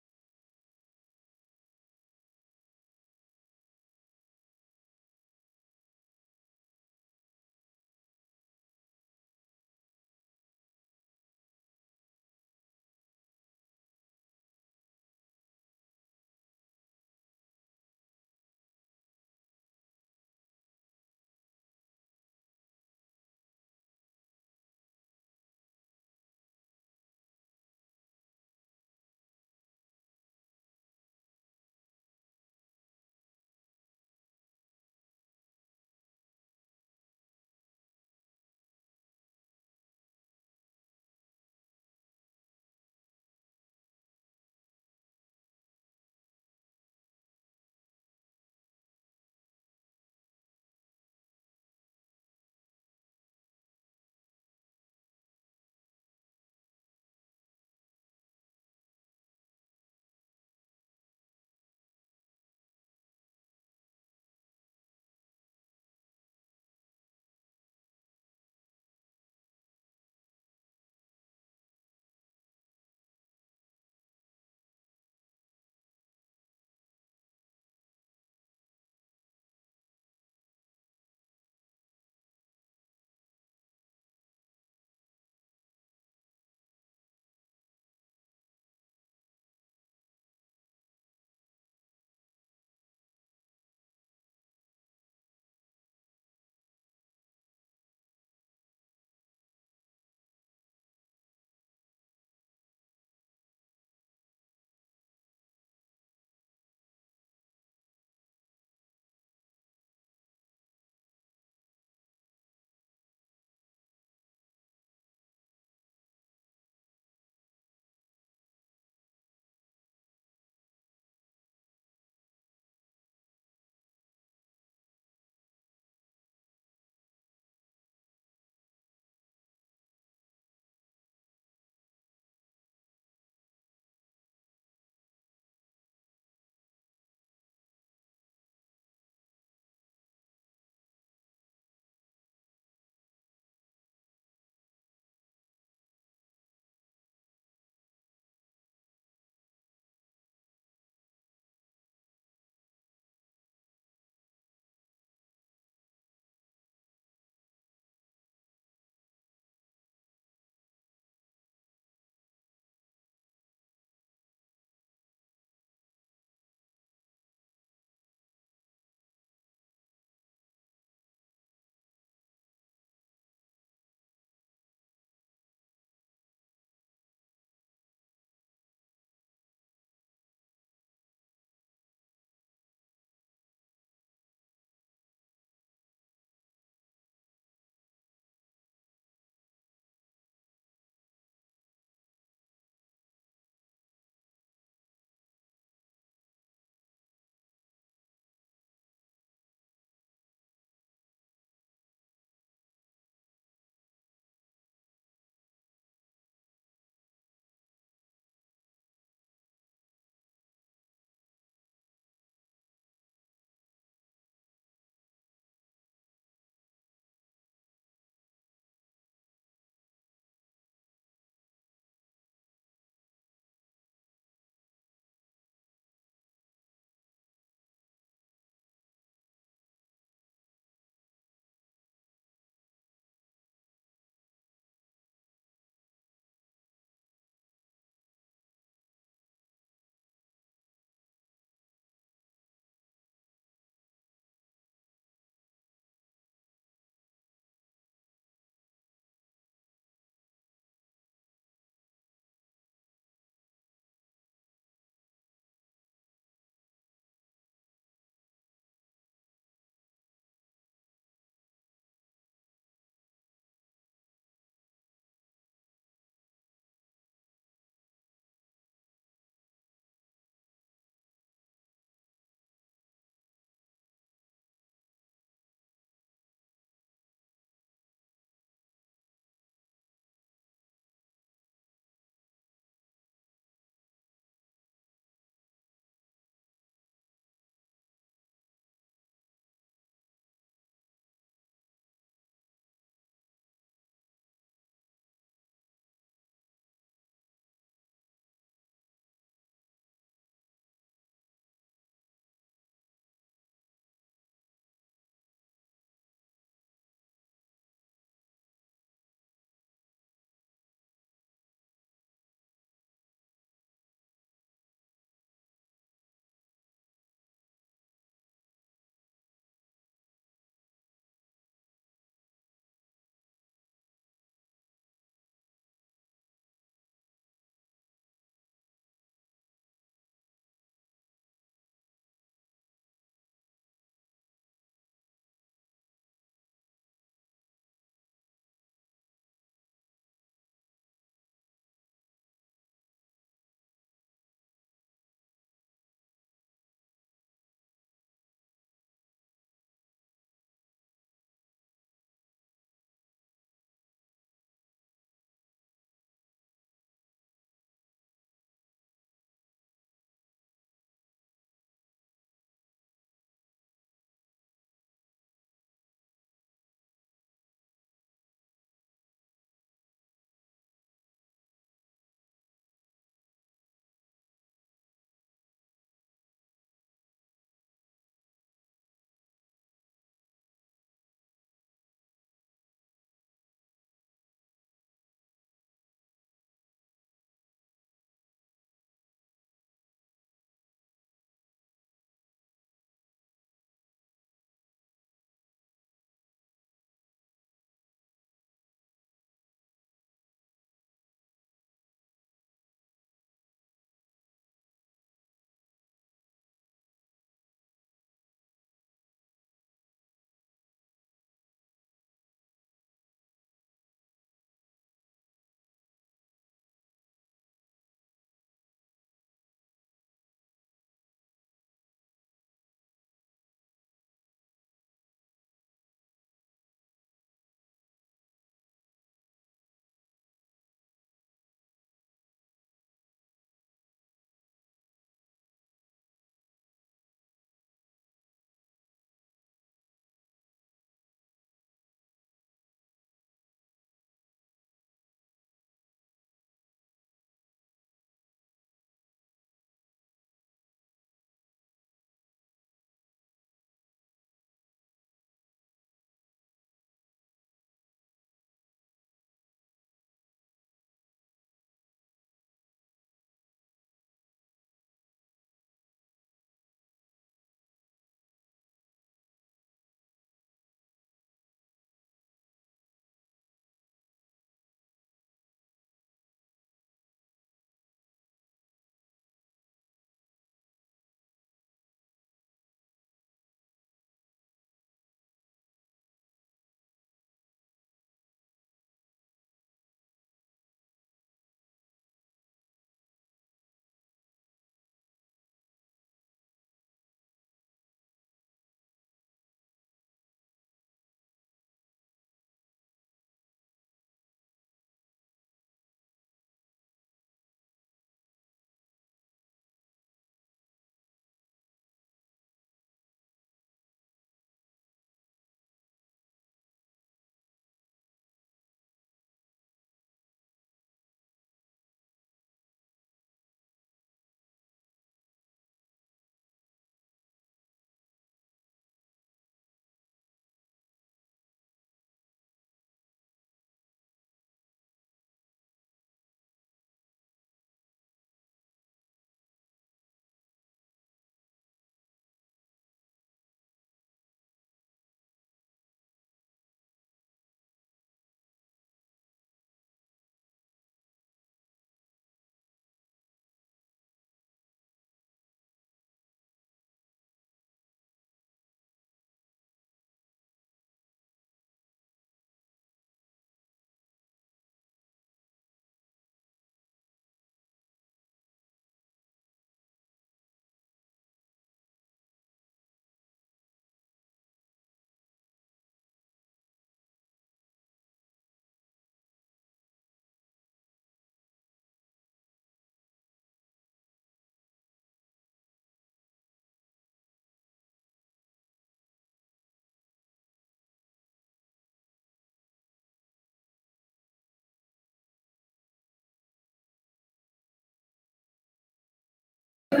We're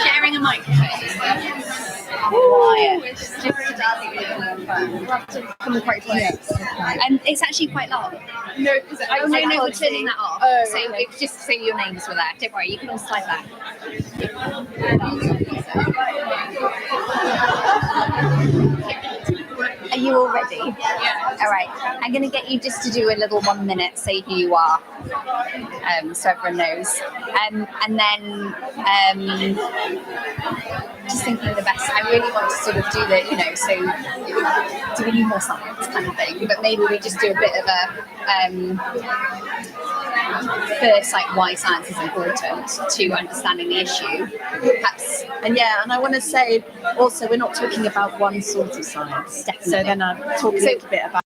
sharing a microphone. And it's actually quite loud. No, because I No, we're turning that off. Oh, So it's just so your names were there. Don't worry, you can all slide back. Are you all ready? Yeah. All right. I'm going to get you just to do a little 1 minute, say who you are, so everyone knows. And then just thinking the best. I really want to sort of do the, so do we need more science kind of thing? But maybe we just do a bit of a first, like why science is important to understanding the issue. Perhaps. And I want to say also we're not talking about one sort of science. Definitely. So then I'll talk a little bit about.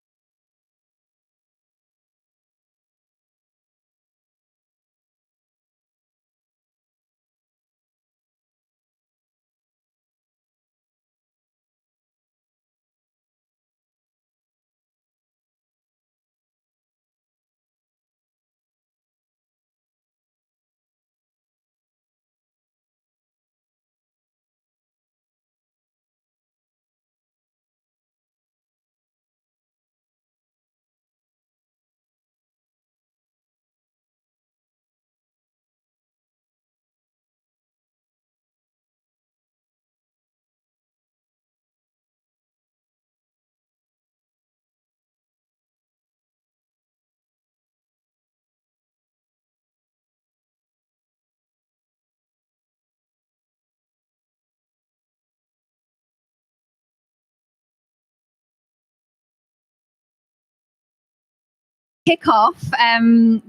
Kick off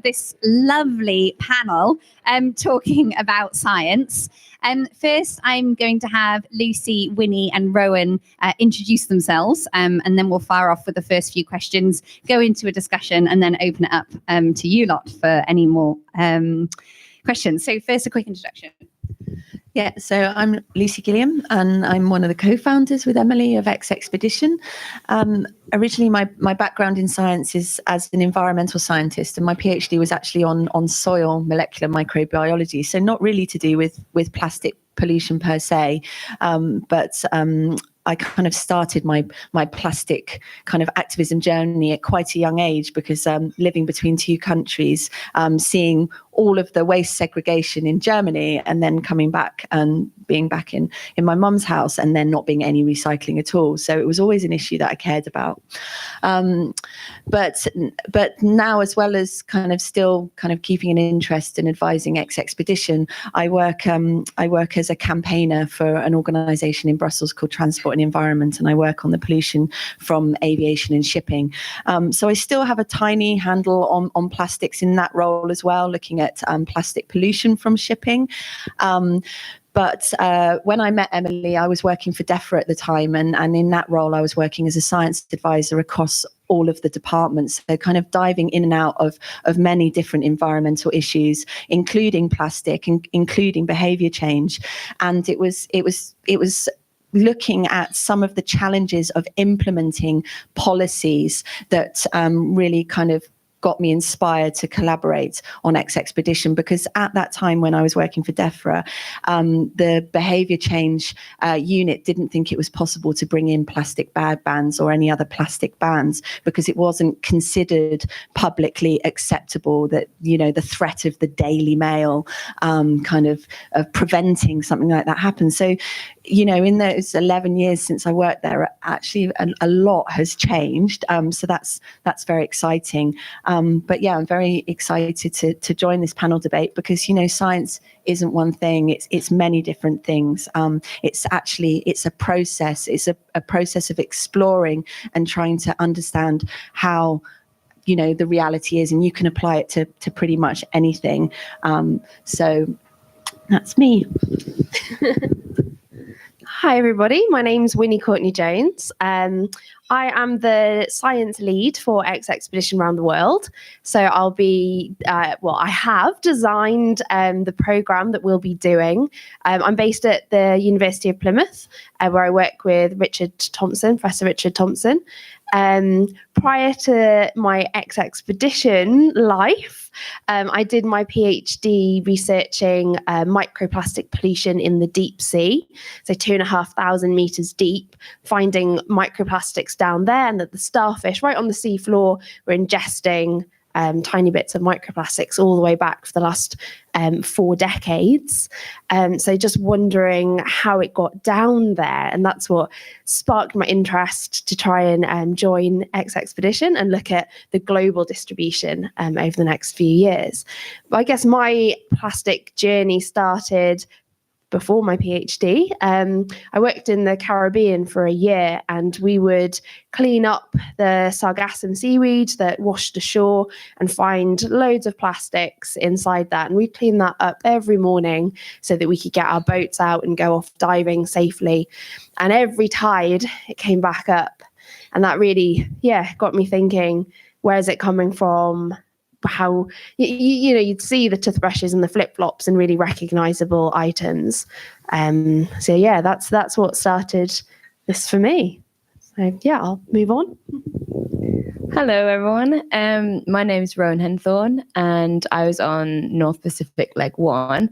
this lovely panel talking about science. First, I'm going to have Lucy, Winnie and Rowan introduce themselves, and then we'll fire off with the first few questions, go into a discussion, and then open it up to you lot for any more questions. So first, a quick introduction. Yeah, so I'm Lucy Gilliam, and I'm one of the co-founders with Emily of eXXpedition. Originally, my background in science is as an environmental scientist, and my PhD was actually on soil molecular microbiology, so not really to do with plastic pollution per se, but I kind of started my plastic kind of activism journey at quite a young age, because living between two countries, seeing all of the waste segregation in Germany, and then coming back and being back in my mum's house, and then not being any recycling at all. So it was always an issue that I cared about. But now, as well as kind of still kind of keeping an interest in advising eXXpedition, I work as a campaigner for an organisation in Brussels called Transport and Environment, and I work on the pollution from aviation and shipping. So I still have a tiny handle on plastics in that role as well, looking at plastic pollution from shipping. But when I met Emily, I was working for DEFRA at the time, and in that role, I was working as a science advisor across all of the departments, so kind of diving in and out of many different environmental issues, including plastic, including behaviour change. And it was looking at some of the challenges of implementing policies that really kind of got me inspired to collaborate on eXXpedition, because at that time when I was working for DEFRA, the behaviour change unit didn't think it was possible to bring in plastic bag bans or any other plastic bans, because it wasn't considered publicly acceptable, that, you know, the threat of the Daily Mail kind of preventing something like that happens. So, you know, in those 11 years since I worked there, actually a lot has changed. So that's very exciting. But yeah, I'm very excited to join this panel debate, because, you know, science isn't one thing, it's many different things. It's a process. It's a process of exploring and trying to understand how, you know, the reality is, and you can apply it to pretty much anything. So that's me. Hi, everybody. My name's Winnie Courtney-Jones. I am the science lead for eXXpedition around the world. So I'll be, I have designed the program that we'll be doing. I'm based at the University of Plymouth, where I work with Professor Richard Thompson. Prior to my eXXpedition life, I did my PhD researching microplastic pollution in the deep sea, so 2,500 meters deep, finding microplastics down there, and that the starfish right on the seafloor were ingesting tiny bits of microplastics all the way back for the last 4 decades. So just wondering how it got down there. And that's what sparked my interest to try and join eXXpedition and look at the global distribution over the next few years. But I guess my plastic journey started before my PhD. I worked in the Caribbean for a year, and we would clean up the sargassum seaweed that washed ashore and find loads of plastics inside that. And we'd clean that up every morning so that we could get our boats out and go off diving safely. And every tide, it came back up. And that really, got me thinking, where is it coming from? How you'd see the toothbrushes and the flip-flops and really recognizable items. So yeah, that's what started this for me. So yeah, I'll move on. Hello, everyone. My name is Rowan Henthorne, and I was on North Pacific Leg 1.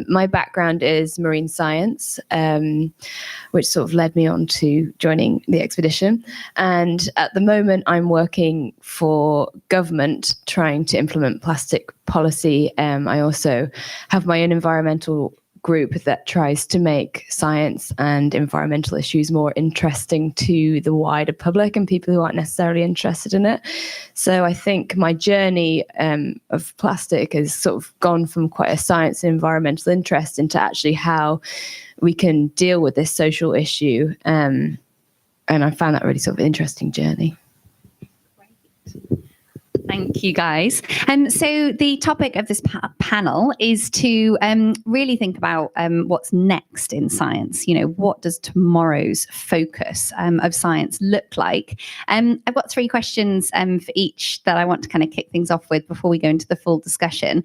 My background is marine science, which sort of led me on to joining the expedition. And at the moment, I'm working for government trying to implement plastic policy. I also have my own environmental group that tries to make science and environmental issues more interesting to the wider public and people who aren't necessarily interested in it. So I think my journey of plastic has sort of gone from quite a science and environmental interest into actually how we can deal with this social issue. And I found that really sort of interesting journey. Thank you, guys. So the topic of this panel is to really think about what's next in science. You know, what does tomorrow's focus of science look like? I've got 3 questions for each that I want to kind of kick things off with before we go into the full discussion.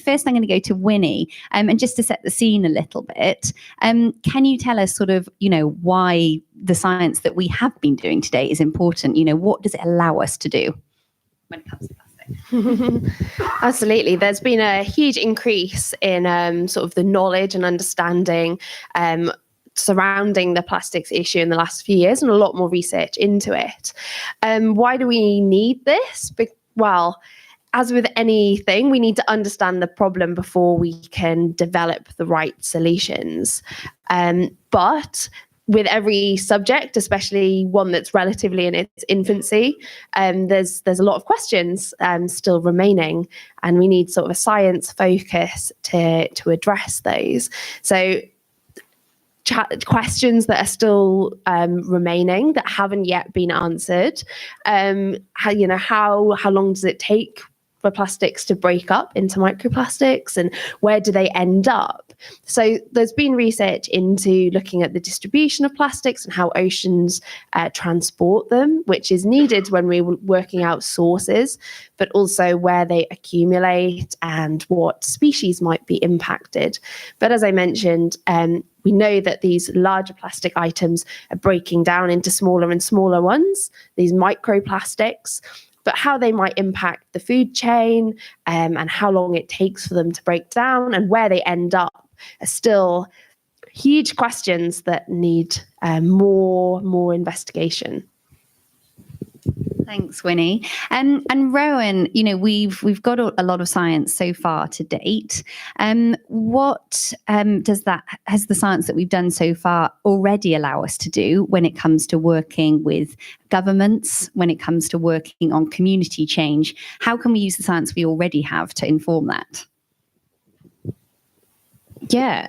First, I'm going to go to Winnie, and just to set the scene a little bit, can you tell us sort of, you know, why the science that we have been doing today is important? You know, what does it allow us to do when it comes to plastic? Absolutely. There's been a huge increase in sort of the knowledge and understanding surrounding the plastics issue in the last few years and a lot more research into it. Why do we need this? Well, as with anything, we need to understand the problem before we can develop the right solutions. But with every subject, especially one that's relatively in its infancy, there's a lot of questions still remaining, and we need sort of a science focus to address those. So questions that are still remaining that haven't yet been answered. How long does it take for plastics to break up into microplastics, and where do they end up? So there's been research into looking at the distribution of plastics and how oceans transport them, which is needed when we're working out sources, but also where they accumulate and what species might be impacted. But as I mentioned, we know that these larger plastic items are breaking down into smaller and smaller ones, these microplastics. But how they might impact the food chain and how long it takes for them to break down and where they end up are still huge questions that need more investigation. Thanks, Winnie. And Rowan, we've got a lot of science so far to date. What has the science that we've done so far already allow us to do when it comes to working with governments, when it comes to working on community change? How can we use the science we already have to inform that? Yeah,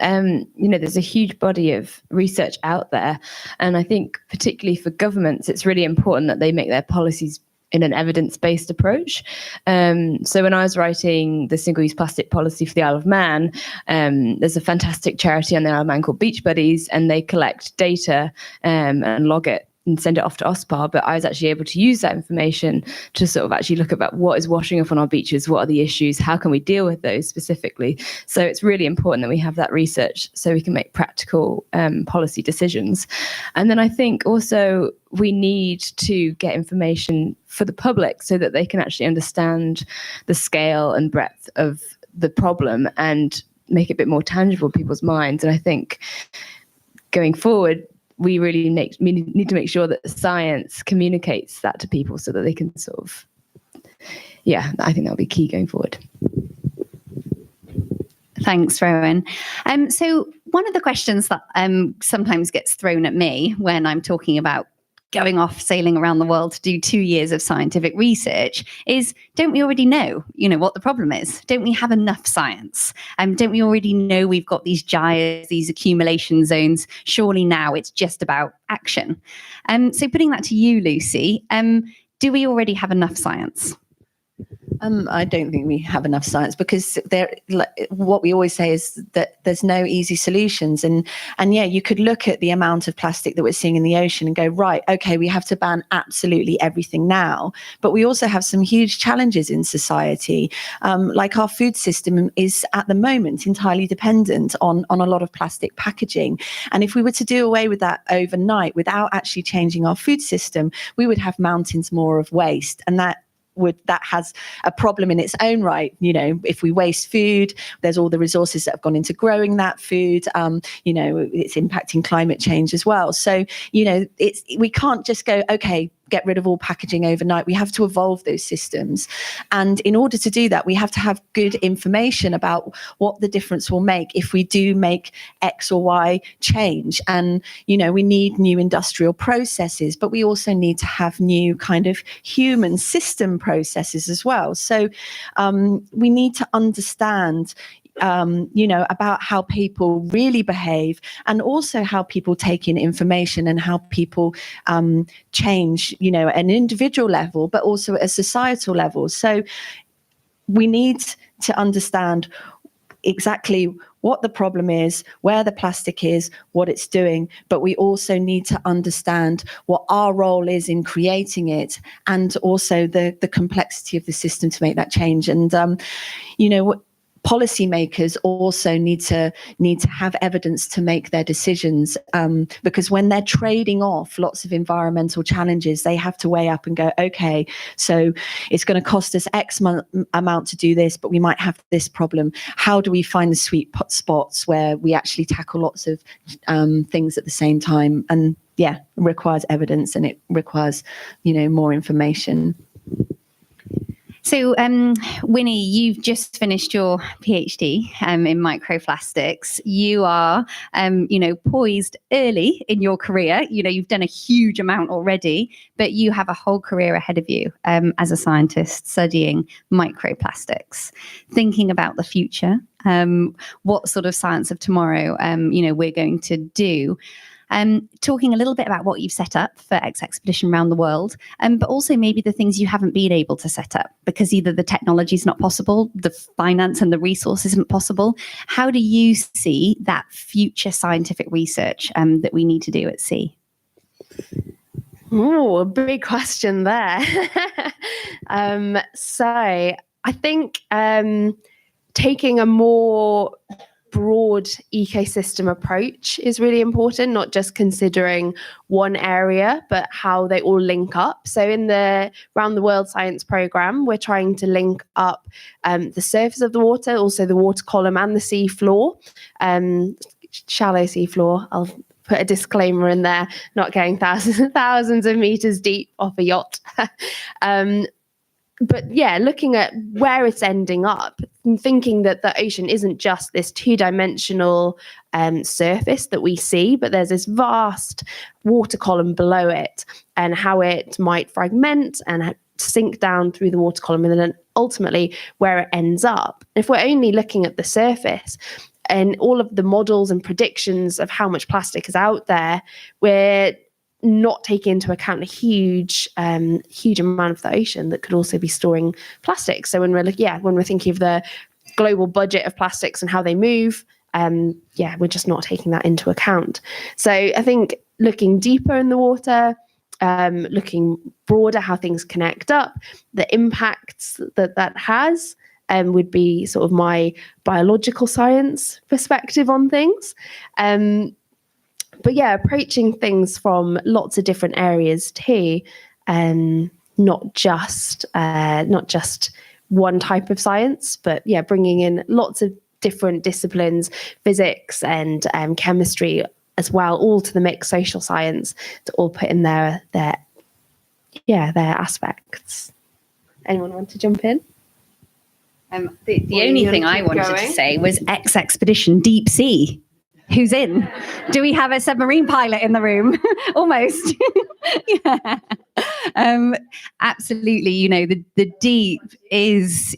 there's a huge body of research out there. And I think particularly for governments, it's really important that they make their policies in an evidence-based approach. So when I was writing the single-use plastic policy for the Isle of Man, there's a fantastic charity on the Isle of Man called Beach Buddies, and they collect data and log it and send it off to OSPAR, but I was actually able to use that information to sort of actually look about what is washing up on our beaches, what are the issues, how can we deal with those specifically. So it's really important that we have that research so we can make practical policy decisions. And then I think also we need to get information for the public so that they can actually understand the scale and breadth of the problem and make it a bit more tangible in people's minds. And I think going forward, we really need to make sure that the science communicates that to people so that they can sort of, I think that'll be key going forward. Thanks, Rowan. So one of the questions that sometimes gets thrown at me when I'm talking about going off sailing around the world to do 2 years of scientific research is, don't we already know, what the problem is? Don't we have enough science? Don't we already know we've got these gyres, these accumulation zones? Surely now it's just about action. So putting that to you, Lucy, do we already have enough science? I don't think we have enough science, because what we always say is that there's no easy solutions. And you could look at the amount of plastic that we're seeing in the ocean and go, right, okay, we have to ban absolutely everything now. But we also have some huge challenges in society. Like our food system is at the moment entirely dependent on a lot of plastic packaging. And if we were to do away with that overnight without actually changing our food system, we would have mountains more of waste. And that has a problem in its own right. If we waste food, there's all the resources that have gone into growing that food. It's impacting climate change as well. So, we can't just go, okay, get rid of all packaging overnight. We have to evolve those systems. And in order to do that, we have to have good information about what the difference will make if we do make X or Y change. And, we need new industrial processes, but we also need to have new kind of human system processes as well. So we need to understand about how people really behave, and also how people take in information and how people change, at an individual level, but also at a societal level. So we need to understand exactly what the problem is, where the plastic is, what it's doing, but we also need to understand what our role is in creating it, and also the complexity of the system to make that change. And, policymakers also need to have evidence to make their decisions, because when they're trading off lots of environmental challenges, they have to weigh up and go, okay, so it's going to cost us X amount to do this, but we might have this problem. How do we find the sweet spots where we actually tackle lots of things at the same time? And yeah, it requires evidence, and it requires, more information. So, Winnie, you've just finished your PhD in microplastics. You are, poised early in your career. You've done a huge amount already, but you have a whole career ahead of you as a scientist studying microplastics, thinking about the future, what sort of science of tomorrow, we're going to do. Talking a little bit about what you've set up for eXXpedition around the world, but also maybe the things you haven't been able to set up because either the technology is not possible, the finance and the resource isn't possible. How do you see that future scientific research that we need to do at sea? Oh, a big question there. So I think taking a more broad ecosystem approach is really important, not just considering one area, but how they all link up. So in the Round the World Science Programme, we're trying to link up the surface of the water, also the water column and the sea floor, shallow sea floor. I'll put a disclaimer in there, not going thousands of meters deep off a yacht. But yeah, looking at where it's ending up and thinking that the ocean isn't just this two-dimensional surface that we see, but there's this vast water column below it, and how it might fragment and sink down through the water column, and then ultimately where it ends up. If we're only looking at the surface and all of the models and predictions of how much plastic is out there, we're not taking into account a huge amount of the ocean that could also be storing plastic. So when we're thinking of the global budget of plastics and how they move, we're just not taking that into account. So I think looking deeper in the water, looking broader, how things connect up, the impacts that has, would be sort of my biological science perspective on things. But yeah, approaching things from lots of different areas too, not just one type of science, but yeah, bringing in lots of different disciplines, physics and chemistry as well, all to the mix, social science, to all put in their aspects. Anyone want to jump in? The only thing I wanted to say was eXXpedition Deep Sea. Who's in? Do we have a submarine pilot in the room? Almost. Yeah. Absolutely. The deep is,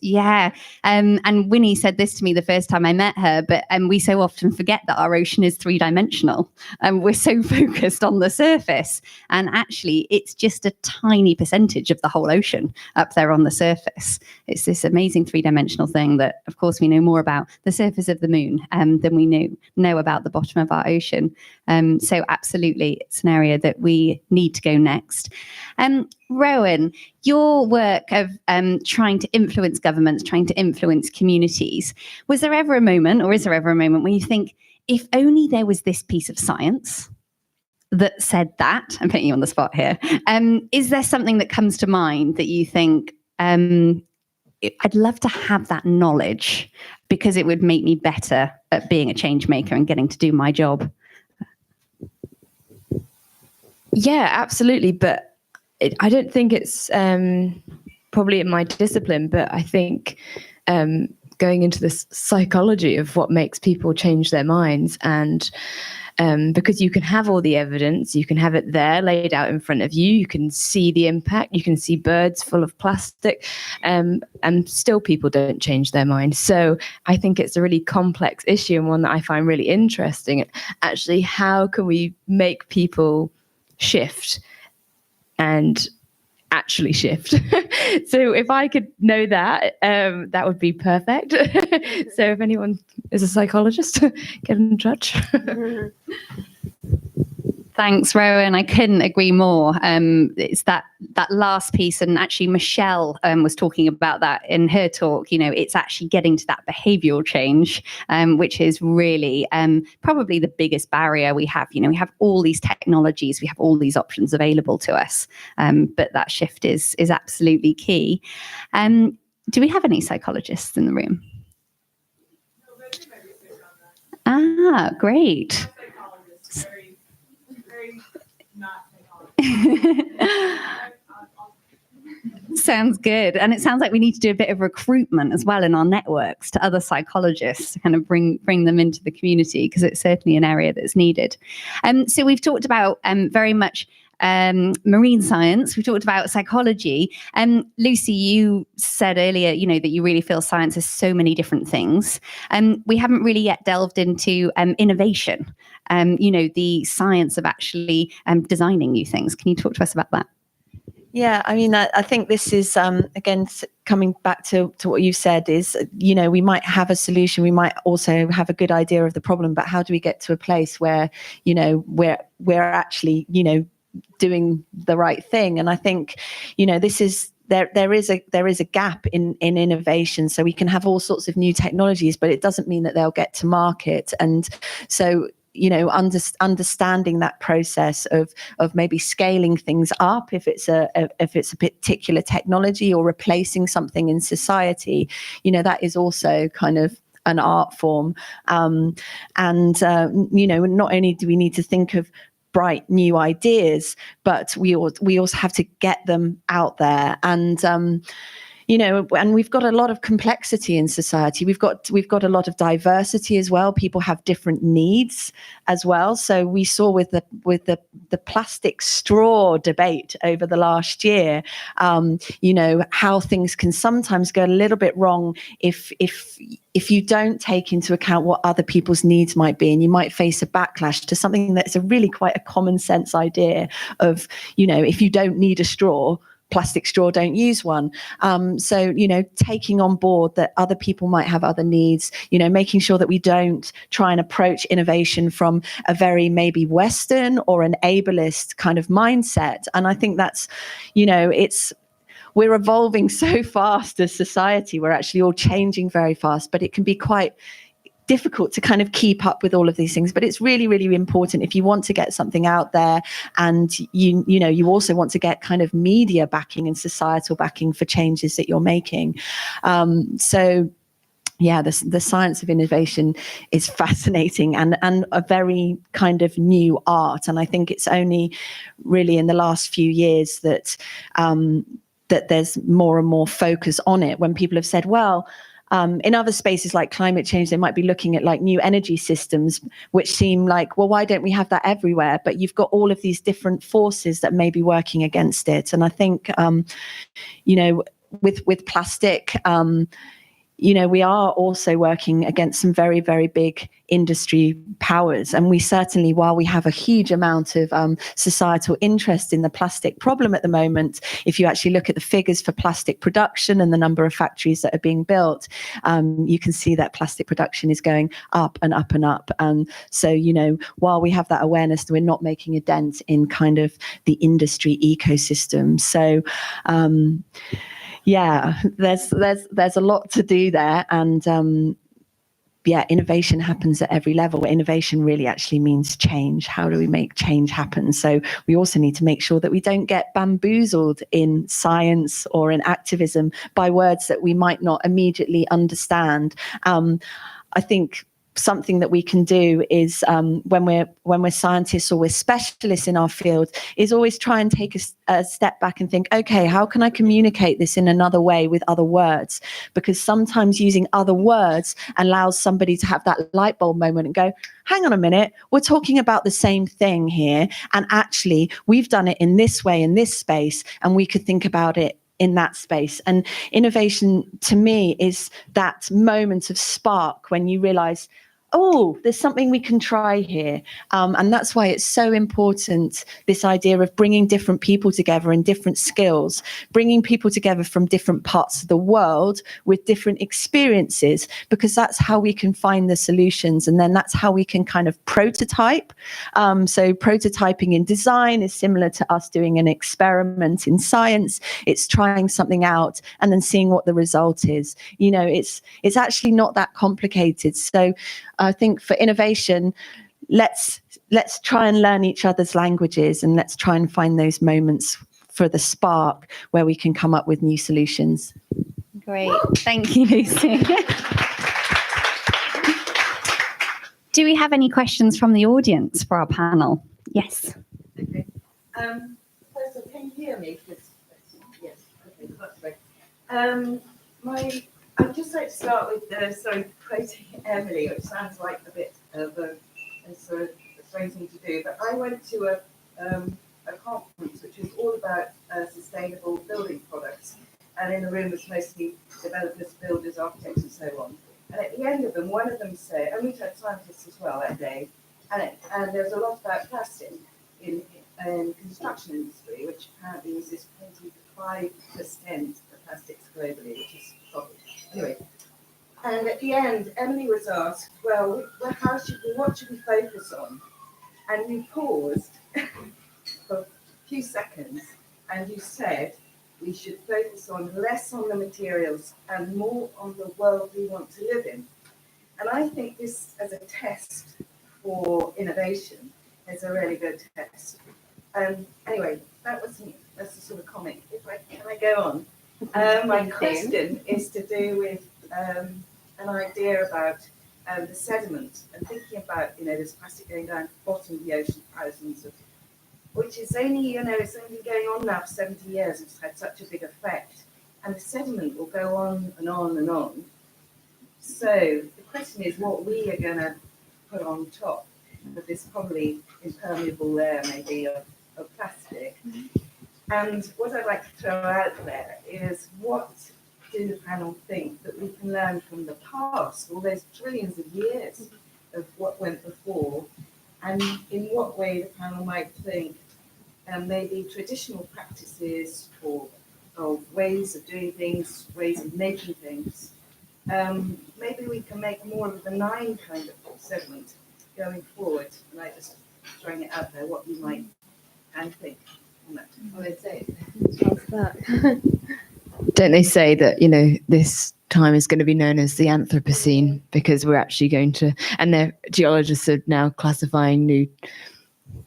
and Winnie said this to me the first time I met her, but we so often forget that our ocean is three-dimensional, and we're so focused on the surface, and actually it's just a tiny percentage of the whole ocean up there on the surface. It's this amazing three-dimensional thing that, of course, we know more about the surface of the moon than we know about the bottom of our ocean. So absolutely, it's an area that we need to go next. Rowan, your work of trying to influence governments, trying to influence communities, was there ever a moment, or is there ever a moment, when you think, if only there was this piece of science that said that? I'm putting you on the spot here. Is there something that comes to mind that you think, I'd love to have that knowledge because it would make me better at being a change maker and getting to do my job? Yeah, absolutely. But I don't think it's probably in my discipline, but I think going into this psychology of what makes people change their minds, and because you can have all the evidence, you can have it there laid out in front of you, you can see the impact, you can see birds full of plastic, and still people don't change their minds. So I think it's a really complex issue, and one that I find really interesting. Actually, how can we make people shift and actually shift? So if I could know that, that would be perfect. So if anyone is a psychologist, get in touch. Thanks, Rowan. I couldn't agree more. It's that last piece, and actually Michelle was talking about that in her talk. You know, it's actually getting to that behavioural change, which is really probably the biggest barrier we have. You know, we have all these technologies, we have all these options available to us, but that shift is absolutely key. Do we have any psychologists in the room? Ah, great. Sounds good. And it sounds like we need to do a bit of recruitment as well in our networks to other psychologists to kind of bring them into the community, because it's certainly an area that's needed. So we've talked about very much marine science. We talked about psychology. Lucy, you said earlier, you know, that you really feel science is so many different things. We haven't really yet delved into innovation, you know, the science of actually designing new things. Can you talk to us about that? Yeah, I mean, I think this is, again, coming back to what you said is, you know, we might have a solution, we might also have a good idea of the problem, but how do we get to a place where, you know, we're actually, you know, doing the right thing? And I think, you know, this is, there is a gap in innovation. So we can have all sorts of new technologies, but it doesn't mean that they'll get to market. And so, you know, understanding that process of maybe scaling things up if it's a particular technology, or replacing something in society, you know, that is also kind of an art form. You know, not only do we need to think of bright new ideas, but we also have to get them out there. And you know, and we've got a lot of complexity in society. We've got a lot of diversity as well. People have different needs as well. So we saw with the plastic straw debate over the last year, you know, how things can sometimes go a little bit wrong if you don't take into account what other people's needs might be, and you might face a backlash to something that's a really quite a common sense idea of, you know, if you don't need a straw, plastic straw, don't use one. So, you know, taking on board that other people might have other needs, you know, making sure that we don't try and approach innovation from a very maybe Western or an ableist kind of mindset. And I think that's, you know, we're evolving so fast as society. We're actually all changing very fast, but it can be quite difficult to kind of keep up with all of these things. But it's really, really important if you want to get something out there, and you know, you also want to get kind of media backing and societal backing for changes that you're making. So yeah, the science of innovation is fascinating and a very kind of new art. And I think it's only really in the last few years that that there's more and more focus on it, when people have said, well, in other spaces like climate change, they might be looking at like new energy systems, which seem like, well, why don't we have that everywhere? But you've got all of these different forces that may be working against it. And I think, you know, with plastic, you know, we are also working against some very, very big industry powers. And we certainly, while we have a huge amount of societal interest in the plastic problem at the moment, if you actually look at the figures for plastic production and the number of factories that are being built, you can see that plastic production is going up and up and up. And so, you know, while we have that awareness, we're not making a dent in kind of the industry ecosystem. So, yeah, there's a lot to do there. And yeah, innovation happens at every level. Innovation really actually means change. How do we make change happen? So we also need to make sure that we don't get bamboozled in science or in activism by words that we might not immediately understand. I think something that we can do is when we're scientists or we're specialists in our field, is always try and take a step back and think, okay, how can I communicate this in another way with other words? Because sometimes using other words allows somebody to have that light bulb moment and go, hang on a minute, we're talking about the same thing here, and actually we've done it in this way in this space, and we could think about it in that space. And innovation to me is that moment of spark when you realize, oh, there's something we can try here. And that's why it's so important, this idea of bringing different people together and different skills, bringing people together from different parts of the world with different experiences, because that's how we can find the solutions. And then that's how we can kind of prototype. So prototyping in design is similar to us doing an experiment in science. It's trying something out and then seeing what the result is. You know, it's actually not that complicated. So I think for innovation, let's try and learn each other's languages, and let's try and find those moments for the spark where we can come up with new solutions. Great. Thank you, Lucy. Do we have any questions from the audience for our panel? Yes. Okay. First of all, can you hear me? Yes. Okay, that's great. I'd just like to start with quoting Emily, which sounds like a bit of a sort of strange thing to do, but I went to a conference which was all about sustainable building products, and in the room was mostly developers, builders, architects, and so on. And at the end of them, one of them said, and we had scientists as well that day, and there was a lot about plastic in construction industry, which apparently uses 25% of plastics globally, which is probably anyway. And at the end, Emily was asked, well, what should we focus on? And you paused for a few seconds and you said we should focus on less on the materials and more on the world we want to live in. And I think this, as a test for innovation, is a really good test. Anyway, that's the sort of comment. Can I go on? My question is to do with an idea about the sediment, and thinking about, this plastic going down to the bottom of the ocean, thousands of, which is only, it's only been going on now for 70 years. It's had such a big effect, and the sediment will go on and on and on. So the question is what we are going to put on top of this probably impermeable layer, maybe of plastic. And what I'd like to throw out there is, what do the panel think that we can learn from the past, all those trillions of years of what went before, and in what way the panel might think maybe traditional practices or ways of doing things, ways of making things, maybe we can make more of a benign kind of sediment going forward. And I just throwing it out there, what you might think. Well, I'd say. Don't they say that, this time is going to be known as the Anthropocene, because we're actually going to, and the geologists are now classifying new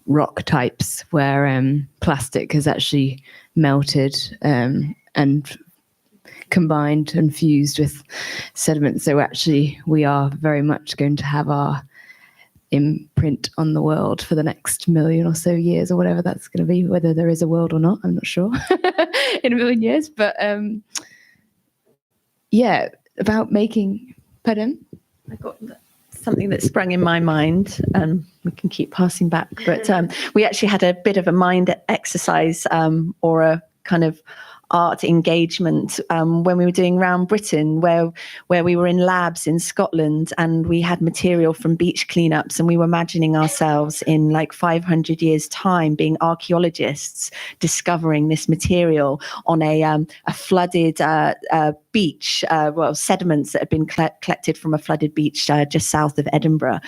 rock types where plastic has actually melted and combined and fused with sediment. So actually we are very much going to have our imprint on the world for the next million or so years, or whatever that's going to be, whether there is a world or not, I'm not sure, in a million years. But about making, pardon? I got something that sprung in my mind, and we can keep passing back, but we actually had a bit of a mind exercise or a kind of art engagement when we were doing Round Britain, where we were in labs in Scotland, and we had material from beach cleanups, and we were imagining ourselves in like 500 years time being archaeologists discovering this material on a flooded beach, sediments that had been collected from a flooded beach just south of Edinburgh.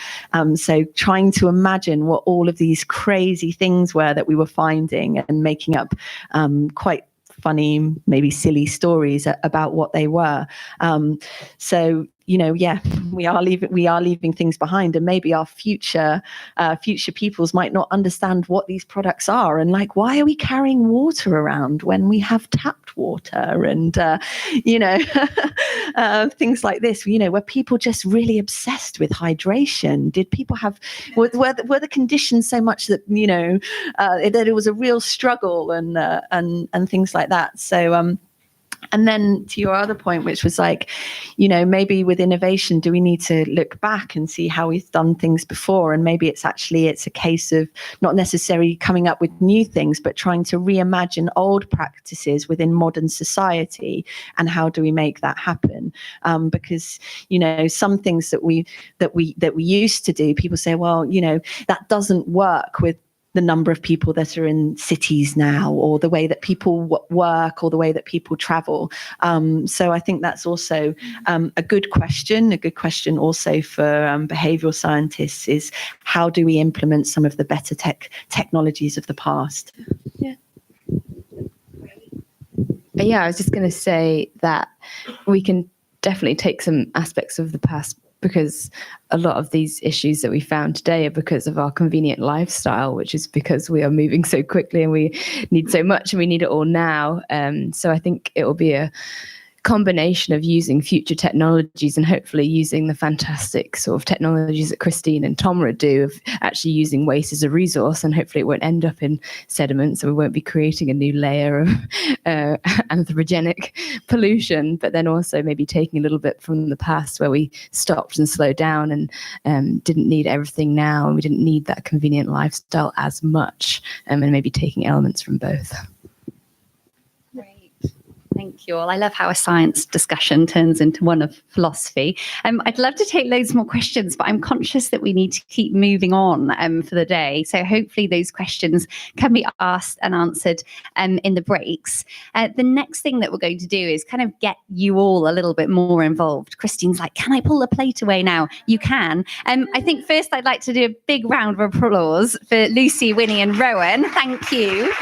So trying to imagine what all of these crazy things were that we were finding, and making up quite funny, maybe silly stories about what they were. So we are leaving things behind, and maybe our future peoples might not understand what these products are, and like, why are we carrying water around when we have tapped water, and things like this. Were people just really obsessed with hydration? Did people have were the conditions so much that that it was a real struggle, and things like that. So And then to your other point, which was like, you know, maybe with innovation, do we need to look back and see how we've done things before? And maybe it's a case of not necessarily coming up with new things, but trying to reimagine old practices within modern society. And how do we make that happen? Because, you know, some things that we used to do, people say, well, you know, that doesn't work with the number of people that are in cities now, or the way that people work, or the way that people travel. So I think that's also a good question. A good question also for behavioral scientists is, how do we implement some of the better technologies of the past? Yeah. Yeah, I was just going to say that we can definitely take some aspects of the past, because a lot of these issues that we found today are because of our convenient lifestyle, which is because we are moving so quickly and we need so much and we need it all now. So I think it will be a combination of using future technologies and hopefully using the fantastic sort of technologies that Christine and Tomra do, of actually using waste as a resource, and hopefully it won't end up in sediment, so we won't be creating a new layer of anthropogenic pollution, but then also maybe taking a little bit from the past where we stopped and slowed down and didn't need everything now, and we didn't need that convenient lifestyle as much, and maybe taking elements from both. Thank you all. I love how a science discussion turns into one of philosophy. I'd love to take loads more questions, but I'm conscious that we need to keep moving on for the day. So hopefully those questions can be asked and answered in the breaks. The next thing that we're going to do is kind of get you all a little bit more involved. Christine's like, can I pull the plate away now? You can. I think first I'd like to do a big round of applause for Lucy, Winnie and Rowan. Thank you.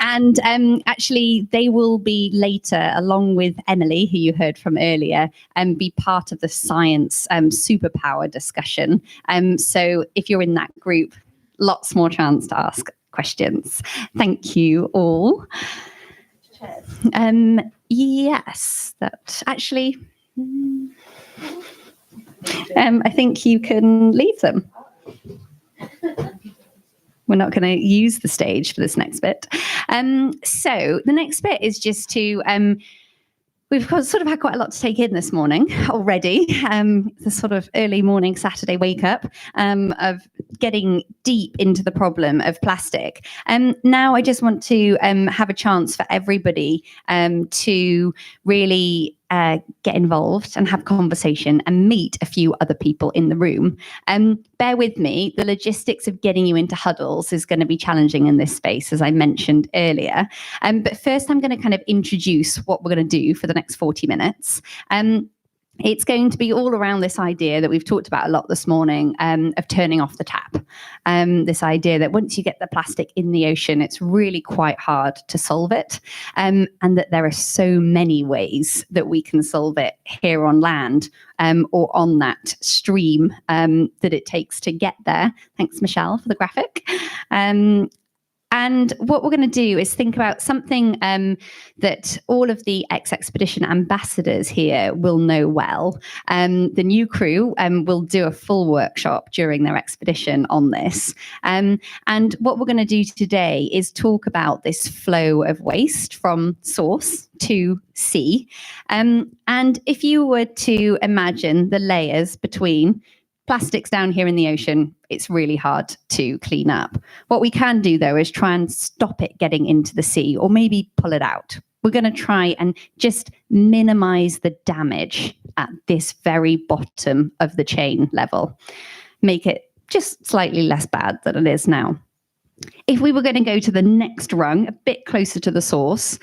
And actually, they will be later, along with Emily, who you heard from earlier, and be part of the science superpower discussion. So if you're in that group, lots more chance to ask questions. Thank you all. Yes, that actually, I think you can leave them. We're not going to use the stage for this next bit. So the next bit is just to, we've sort of had quite a lot to take in this morning already. The sort of early morning Saturday wake up of getting deep into the problem of plastic. Now I just want to have a chance for everybody to really get involved and have conversation and meet a few other people in the room. Bear with me, the logistics of getting you into huddles is going to be challenging in this space, as I mentioned earlier. But first I'm going to kind of introduce what we're going to do for the next 40 minutes. It's going to be all around this idea that we've talked about a lot this morning of turning off the tap. This idea that once you get the plastic in the ocean, it's really quite hard to solve it. And that there are so many ways that we can solve it here on land or on that stream that it takes to get there. Thanks, Michelle, for the graphic. And what we're going to do is think about something that all of the eXXpedition ambassadors here will know well. The new crew will do a full workshop during their expedition on this. And what we're going to do today is talk about this flow of waste from source to sea. And if you were to imagine the layers between plastics down here in the ocean, it's really hard to clean up. What we can do, though, is try and stop it getting into the sea, or maybe pull it out. We're going to try and just minimize the damage at this very bottom of the chain level. Make it just slightly less bad than it is now. If we were going to go to the next rung, a bit closer to the source,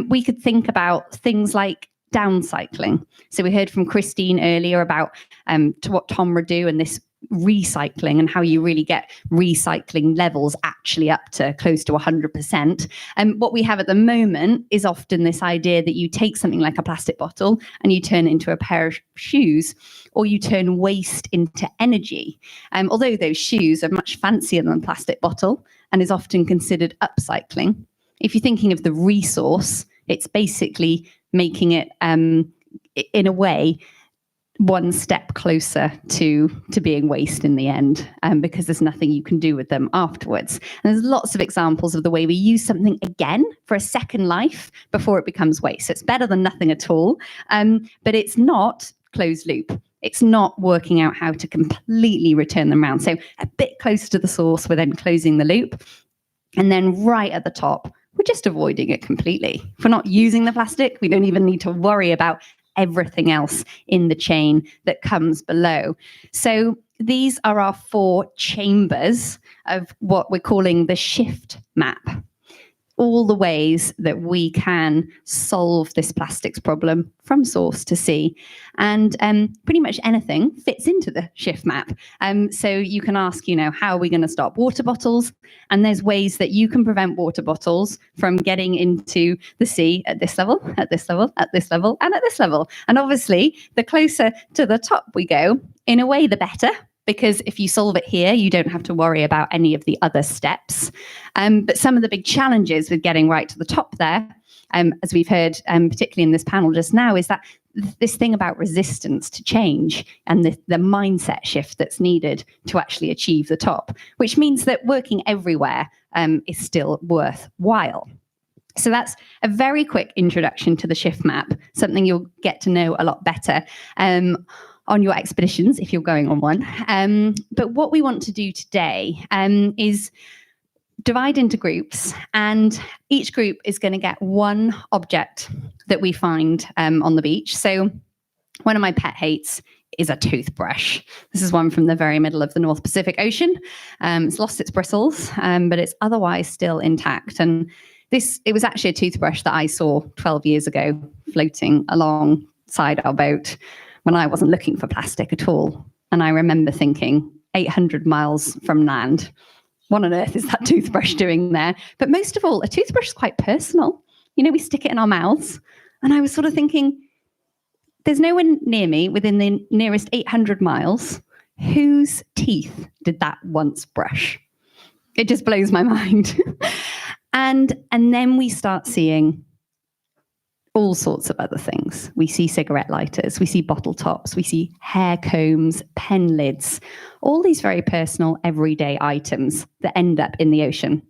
we could think about things like downcycling. So we heard from Christine earlier about to what Tomra do and this recycling and how you really get recycling levels actually up to close to 100%. And what we have at the moment is often this idea that you take something like a plastic bottle and you turn it into a pair of shoes, or you turn waste into energy. Although those shoes are much fancier than a plastic bottle and is often considered upcycling. If you're thinking of the resource, it's basically making it, in a way, one step closer to being waste in the end, because there's nothing you can do with them afterwards. And there's lots of examples of the way we use something again for a second life before it becomes waste. So it's better than nothing at all, but it's not closed loop. It's not working out how to completely return them around. So a bit closer to the source, we're then closing the loop. And then right at the top, we're just avoiding it completely. If we're not using the plastic, we don't even need to worry about everything else in the chain that comes below. So these are our 4 chambers of what we're calling the shift map. All the ways that we can solve this plastics problem from source to sea. And pretty much anything fits into the shift map. So you can ask, how are we going to stop water bottles? And there's ways that you can prevent water bottles from getting into the sea at this level, at this level, at this level, and at this level. And obviously, the closer to the top we go, in a way, the better. Because if you solve it here, you don't have to worry about any of the other steps. But some of the big challenges with getting right to the top there, as we've heard, particularly in this panel just now, is that this thing about resistance to change and the mindset shift that's needed to actually achieve the top, which means that working everywhere is still worthwhile. So that's a very quick introduction to the shift map, something you'll get to know a lot better on your expeditions if you're going on one. But what we want to do today is divide into groups, and each group is going to get one object that we find on the beach. So one of my pet hates is a toothbrush. This is one from the very middle of the North Pacific Ocean. It's lost its bristles, but it's otherwise still intact. And it was actually a toothbrush that I saw 12 years ago floating alongside our boat when I wasn't looking for plastic at all. And I remember thinking, 800 miles from land, what on earth is that toothbrush doing there? But most of all, a toothbrush is quite personal. We stick it in our mouths. And I was sort of thinking, there's no one near me within the nearest 800 miles. Whose teeth did that once brush? It just blows my mind. And then we start seeing all sorts of other things. We see cigarette lighters, we see bottle tops, we see hair combs, pen lids, all these very personal everyday items that end up in the ocean.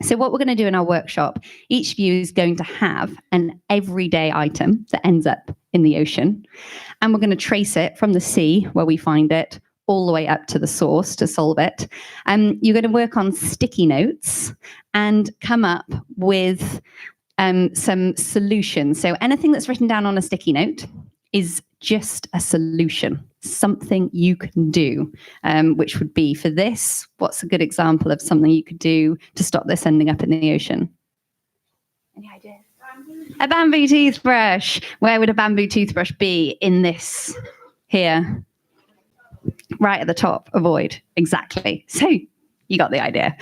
So what we're going to do in our workshop, each of you is going to have an everyday item that ends up in the ocean. And we're going to trace it from the sea where we find it all the way up to the source to solve it. You're going to work on sticky notes and come up with some solutions. So anything that's written down on a sticky note is just a solution, something you can do, which would be for this. What's a good example of something you could do to stop this ending up in the ocean? Any ideas? A bamboo toothbrush. Where would a bamboo toothbrush be in this here? Right at the top, avoid. Exactly. So you got the idea.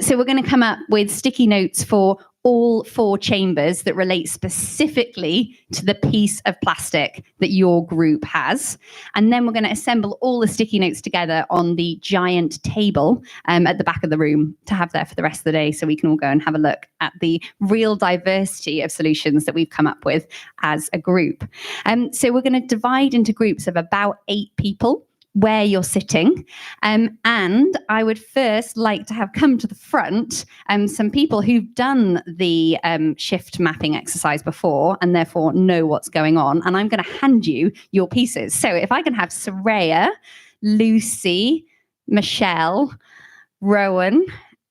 So we're going to come up with sticky notes for all 4 chambers that relate specifically to the piece of plastic that your group has. And then we're going to assemble all the sticky notes together on the giant table at the back of the room to have there for the rest of the day, so we can all go and have a look at the real diversity of solutions that we've come up with as a group. So we're going to divide into groups of about 8 people where you're sitting. And I would first like to have come to the front some people who've done the shift mapping exercise before and therefore know what's going on. And I'm going to hand you your pieces. So if I can have Soraya, Lucy, Michelle, Rowan,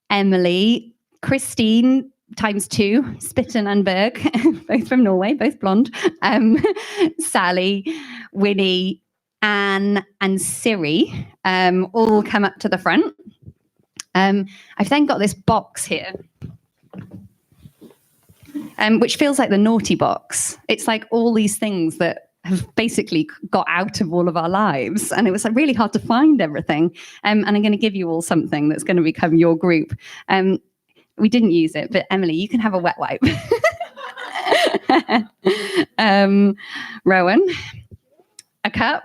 Emily, Christine, ×2, Spitten and Berg, both from Norway, both blonde, Sally, Winnie, Anne and Siri all come up to the front. I've then got this box here, which feels like the naughty box. It's like all these things that have basically got out of all of our lives. And it was like really hard to find everything. And I'm going to give you all something that's going to become your group. We didn't use it, but Emily, you can have a wet wipe. Rowan, a cup.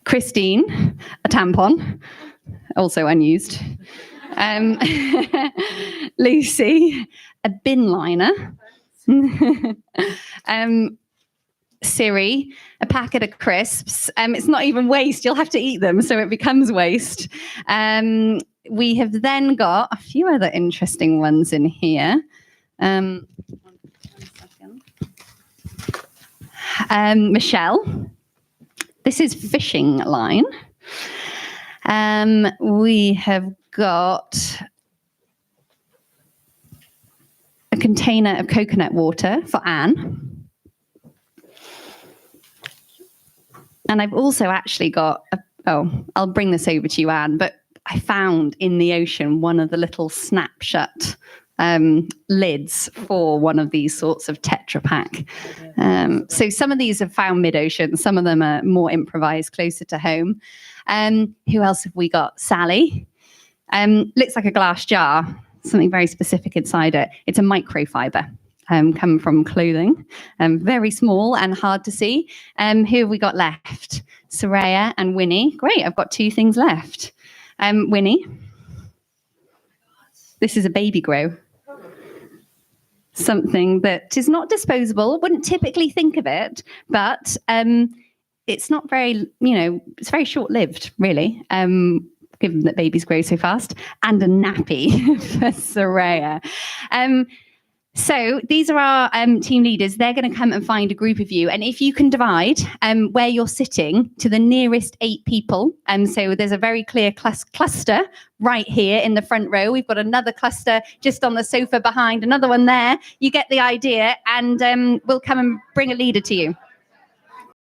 Christine, a tampon, also unused. Lucy, a bin liner. Siri a packet of crisps. It's not even waste. You'll have to eat them, so it becomes waste. We have then got a few other interesting ones in here. One second. Michelle, this is fishing line. We have got a container of coconut water for Anne. And I've also actually got, I'll bring this over to you, Anne, but I found in the ocean one of the little snapshot lids for one of these sorts of Tetra Pak. So some of these are found mid-ocean, some of them are more improvised, closer to home. Who else have we got? Sally. Looks like a glass jar, something very specific inside it. It's a microfiber. Come from clothing, very small and hard to see. Who have we got left? Soraya and Winnie. Great, I've got 2 things left. Winnie, this is a baby grow. Something that is not disposable. Wouldn't typically think of it, but it's not very, it's very short-lived, really. Given that babies grow so fast, and a nappy for Soraya. So these are our team leaders. They're going to come and find a group of you. And if you can divide where you're sitting to the nearest 8 people. So there's a very clear cluster right here in the front row. We've got another cluster just on the sofa behind, another one there. You get the idea, and we'll come and bring a leader to you.